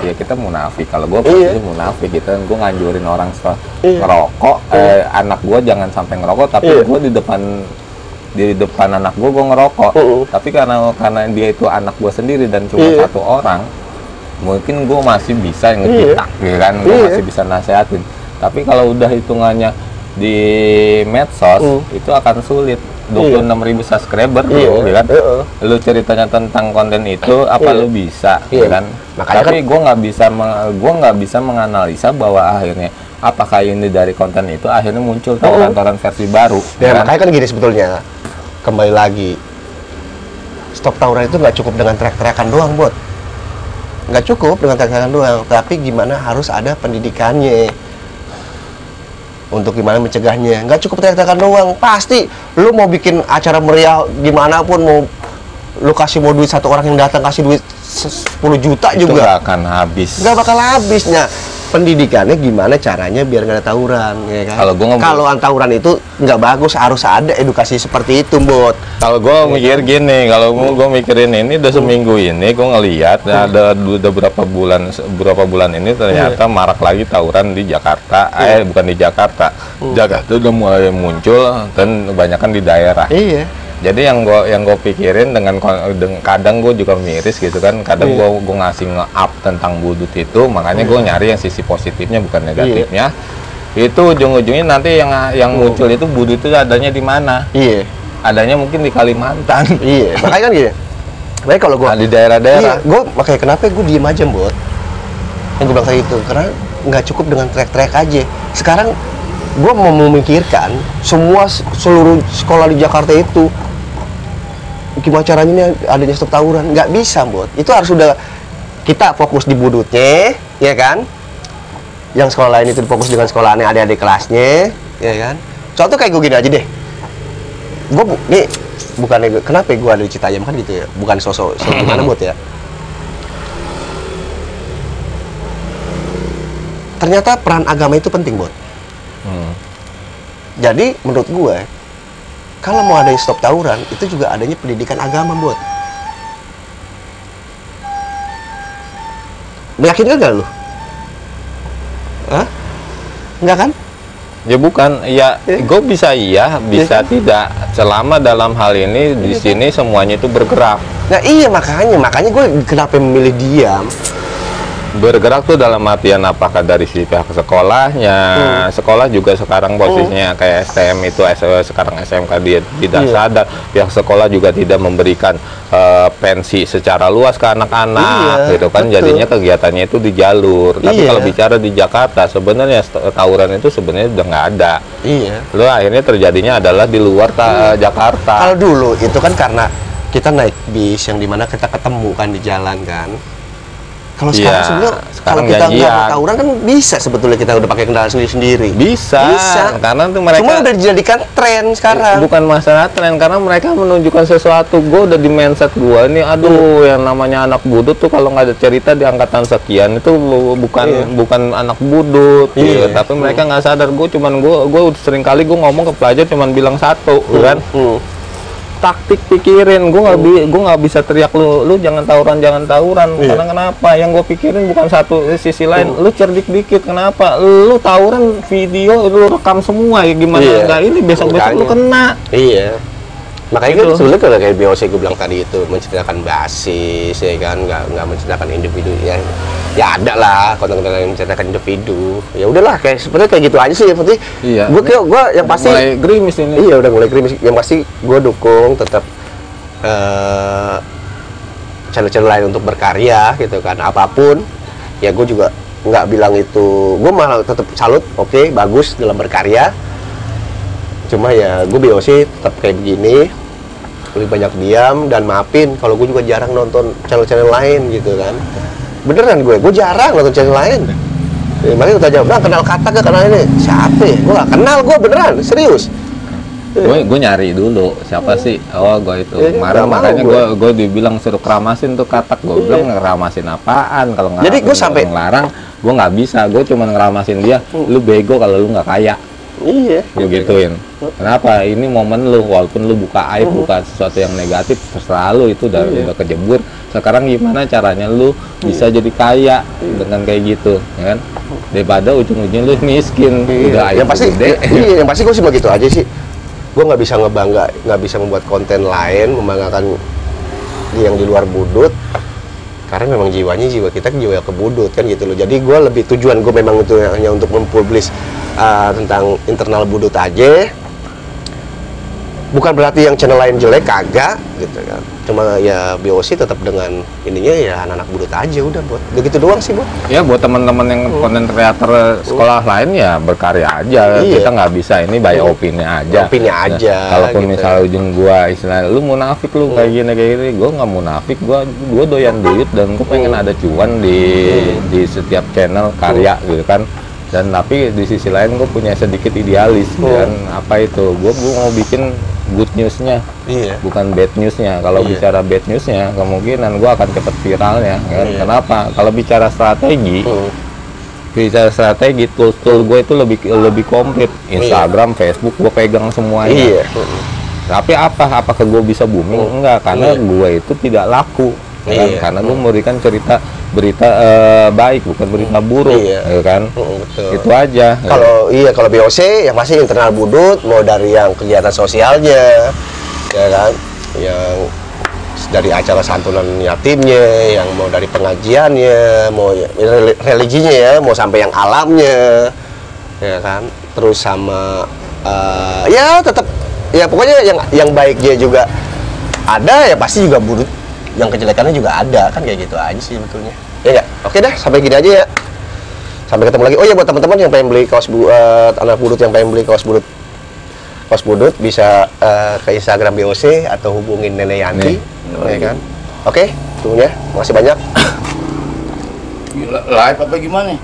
ya kita munafik. Kalau gue pasti munafik gitu. Gue nganjurin orang ngerokok, anak gue jangan sampai ngerokok, tapi gue di depan anak gue ngerokok. Tapi karena dia itu anak gue sendiri dan cuma satu orang, mungkin gue masih bisa ngekitak, ya kan. Gue masih bisa nasehatin. Tapi kalau udah hitungannya di medsos, itu akan sulit. 26.000 subscriber, ya kan? Lu ceritanya tentang konten itu, apa lu bisa, ya kan? Tapi gue nggak bisa menganalisa bahwa akhirnya apakah ini dari konten itu akhirnya muncul tawuran-tawuran versi baru. Ya, makanya kan gini sebetulnya, kembali lagi, stop tawuran itu nggak cukup dengan teriak-teriakan doang, Bot. Nggak cukup dengan teriak-teriakan doang, tapi gimana harus ada pendidikannya. Untuk gimana mencegahnya, nggak cukup teriak-teriakan doang. Pasti lu mau bikin acara meriah gimana pun, mau lu kasih duit satu orang yang datang kasih duit 10 juta Itu juga nggak akan habis. nggak bakal habis. Nah, pendidikannya gimana caranya biar nggak ada tawuran, ya kan? Kalau gua ngomong- kalau tawuran itu nggak bagus, harus ada edukasi seperti itu, Bot. Kalau gue mikir gini, kalau gue mikirin ini udah seminggu ini, gue ngelihat ada udah beberapa bulan ini ternyata marak lagi tawuran di Jakarta. Bukan di Jakarta, Jakarta udah mulai muncul dan kebanyakan di daerah. Iya. Jadi yang gue pikirin kadang gue juga miris gitu kan, kadang gue ngasih nge-up tentang budut itu, makanya gue nyari yang sisi positifnya bukan negatifnya. Itu ujung-ujungnya nanti yang muncul itu budut itu adanya di mana? Iya. Adanya mungkin di Kalimantan. Iya. Makanya kan gini. Makanya kalau gua Nah, di daerah-daerah. iya, gua makanya kenapa gue diem aja, Bot. Yang gue bilang tadi itu karena nggak cukup dengan teriak-teriak aja. Sekarang gua mau memikirkan seluruh sekolah di Jakarta itu gimana caranya nih adanya stop tawuran. Nggak bisa, Bot. Itu harus udah kita fokus di budutnya, ya kan? Yang sekolah lain itu fokus dengan sekolahannya, adik-adik kelasnya, ya kan? Contoh kayak gue gini aja deh. Nih bukannya kenapa gue ada di Citayam kan gitu ya, bukan sosok gimana, Bot, ya. Ternyata peran agama itu penting, Bot. Jadi menurut gue kalau mau ada stop tawuran itu juga adanya pendidikan agama, Bot. Meyakinkan gak lu? Hah? Enggak kan? Ya bukan, ya gue bisa bisa tidak. Selama dalam hal ini di sini semuanya itu bergerak. Nah iya makanya gue kenapa memilih diam. Bergerak tuh dalam artian apakah dari si pihak sekolahnya, sekolah juga sekarang posisinya kayak STM itu sekarang SMK dia tidak sadar, pihak sekolah juga tidak memberikan pensi secara luas ke anak-anak, gitu kan, betul. Jadinya kegiatannya itu di jalur. Tapi kalau bicara di Jakarta sebenarnya tawuran itu sebenarnya udah nggak ada. Lo akhirnya terjadinya adalah di luar Jakarta. Kalau dulu itu kan karena kita naik bis yang dimana kita ketemu kan di jalan kan. Kalau sekarang sebenarnya kalau kita nggak mau tawuran kan bisa sebetulnya kita udah pakai kendaraan sendiri-sendiri. Bisa. Karena tuh mereka cuma udah dijadikan tren sekarang. Bukan masalah tren, karena mereka menunjukkan sesuatu. Gue udah di mindset gue ini, aduh, yang namanya anak budut tuh kalau nggak ada cerita di angkatan sekian itu bukan anak budut. Tapi mereka nggak sadar. Gue sering kali gue ngomong ke pelajar cuman bilang satu, kan? Taktik pikirin, gue nggak bisa teriak lu jangan tawuran karena kenapa? Yang gue pikirin bukan satu sisi lain, lu cerdik dikit, kenapa? Lu tawuran video lu rekam semua ya gimana? Enggak ini besok lu kena. Makanya kan sebenarnya kalau kayak BOC gue bilang tadi itu menceritakan basis, ya kan, nggak menceritakan individu ya ada lah konten-konten yang menceritakan individu. Ya udahlah kayak sebenarnya kayak gitu aja sih, yang penting gue yang pasti mulai gerimis ini. Udah mulai gerimis. Yang pasti gue dukung tetap channel-channel lain untuk berkarya gitu kan, apapun ya gue juga nggak bilang itu, gue malah tetap salut, oke, bagus dalam berkarya. Cuma ya gue BOC tetap kayak begini, lebih banyak diam dan maafin kalau gue juga jarang nonton channel-channel lain gitu kan. Beneran gue jarang nonton channel lain. Makanya gue tanya, bang kenal kata gak kenal ini? Siapa ya? Gue gak kenal, gue beneran, serius. Gue nyari dulu siapa sih? Oh gue itu kemarin makanya gue dibilang suruh keramasin tuh katak. Gue bilang ngeramasin apaan kalau nggak. Jadi gue sampai ngelarang, gue nggak bisa. Gue cuma ngeramasin dia. Lu bego kalau lu nggak kaya. Gue gituin. Kenapa? Ini momen lu, walaupun lu buka aib, buka sesuatu yang negatif, terserah lu, itu udah kejebur. Sekarang gimana caranya lu bisa jadi kaya dengan kayak gitu, ya kan? Daripada ujung-ujungnya lu miskin, udah aib yang pasti gede. yang pasti gue sih begitu aja sih. Gue nggak bisa membuat konten lain membanggakan yang di luar budut, karena memang jiwa kita jiwa kebudut kan gitu loh. Jadi gue lebih tujuan gue memang itu hanya untuk mempublish tentang internal budut aja, bukan berarti yang channel lain jelek, kagak gitu kan. Cuma ya BOC tetap dengan ininya ya anak-anak budut aja, udah buat begitu doang sih, Bot. Ya buat teman-teman yang konten kreator sekolah lain ya berkarya aja. Kita nggak bisa ini by opini aja. Opini aja. Nah, kalaupun gitu. misalnya ujung gua istilah lu munafik lu kayak gini, gua nggak munafik, gua doyan duit dan gua pengen ada cuan di setiap channel karya gitu kan. Dan tapi di sisi lain gue punya sedikit idealis dan apa itu gue mau bikin good newsnya, Iya. bukan bad newsnya. Kalau Iya. bicara bad newsnya, kemungkinan gue akan cepet viralnya. Kan? Iya. Kenapa? Kalau bicara strategi, Hmm. tool gue itu lebih komplit. Instagram, Facebook, gue pegang semuanya. Iya. Tapi apakah gue bisa booming? Enggak, karena gue itu tidak laku. Ya kan? Iya. Karena gue memberikan berita baik, bukan berita buruk. Iya. Ya kan? Betul. Itu aja. Kalau BOC yang pasti internal Budut, mau dari yang kegiatan sosialnya, ya kan, yang dari acara santunan yatimnya, yang mau dari pengajiannya, mau religinya ya, mau sampai yang alamnya, ya kan, terus sama ya tetap ya pokoknya yang baiknya juga ada, ya pasti juga Budut yang kejelekannya juga ada, kan kayak gitu aja sih sebetulnya. Ya nggak? Oke dah, sampai gini aja ya. Sampai ketemu lagi. Oh ya, buat teman-teman yang pengen beli kaos anak Budut yang pengen beli kaos Budut bisa ke Instagram BOC atau hubungin Nenek Yanti, ya kan? Oke, tunggu ya. Makasih banyak. Live apa gimana?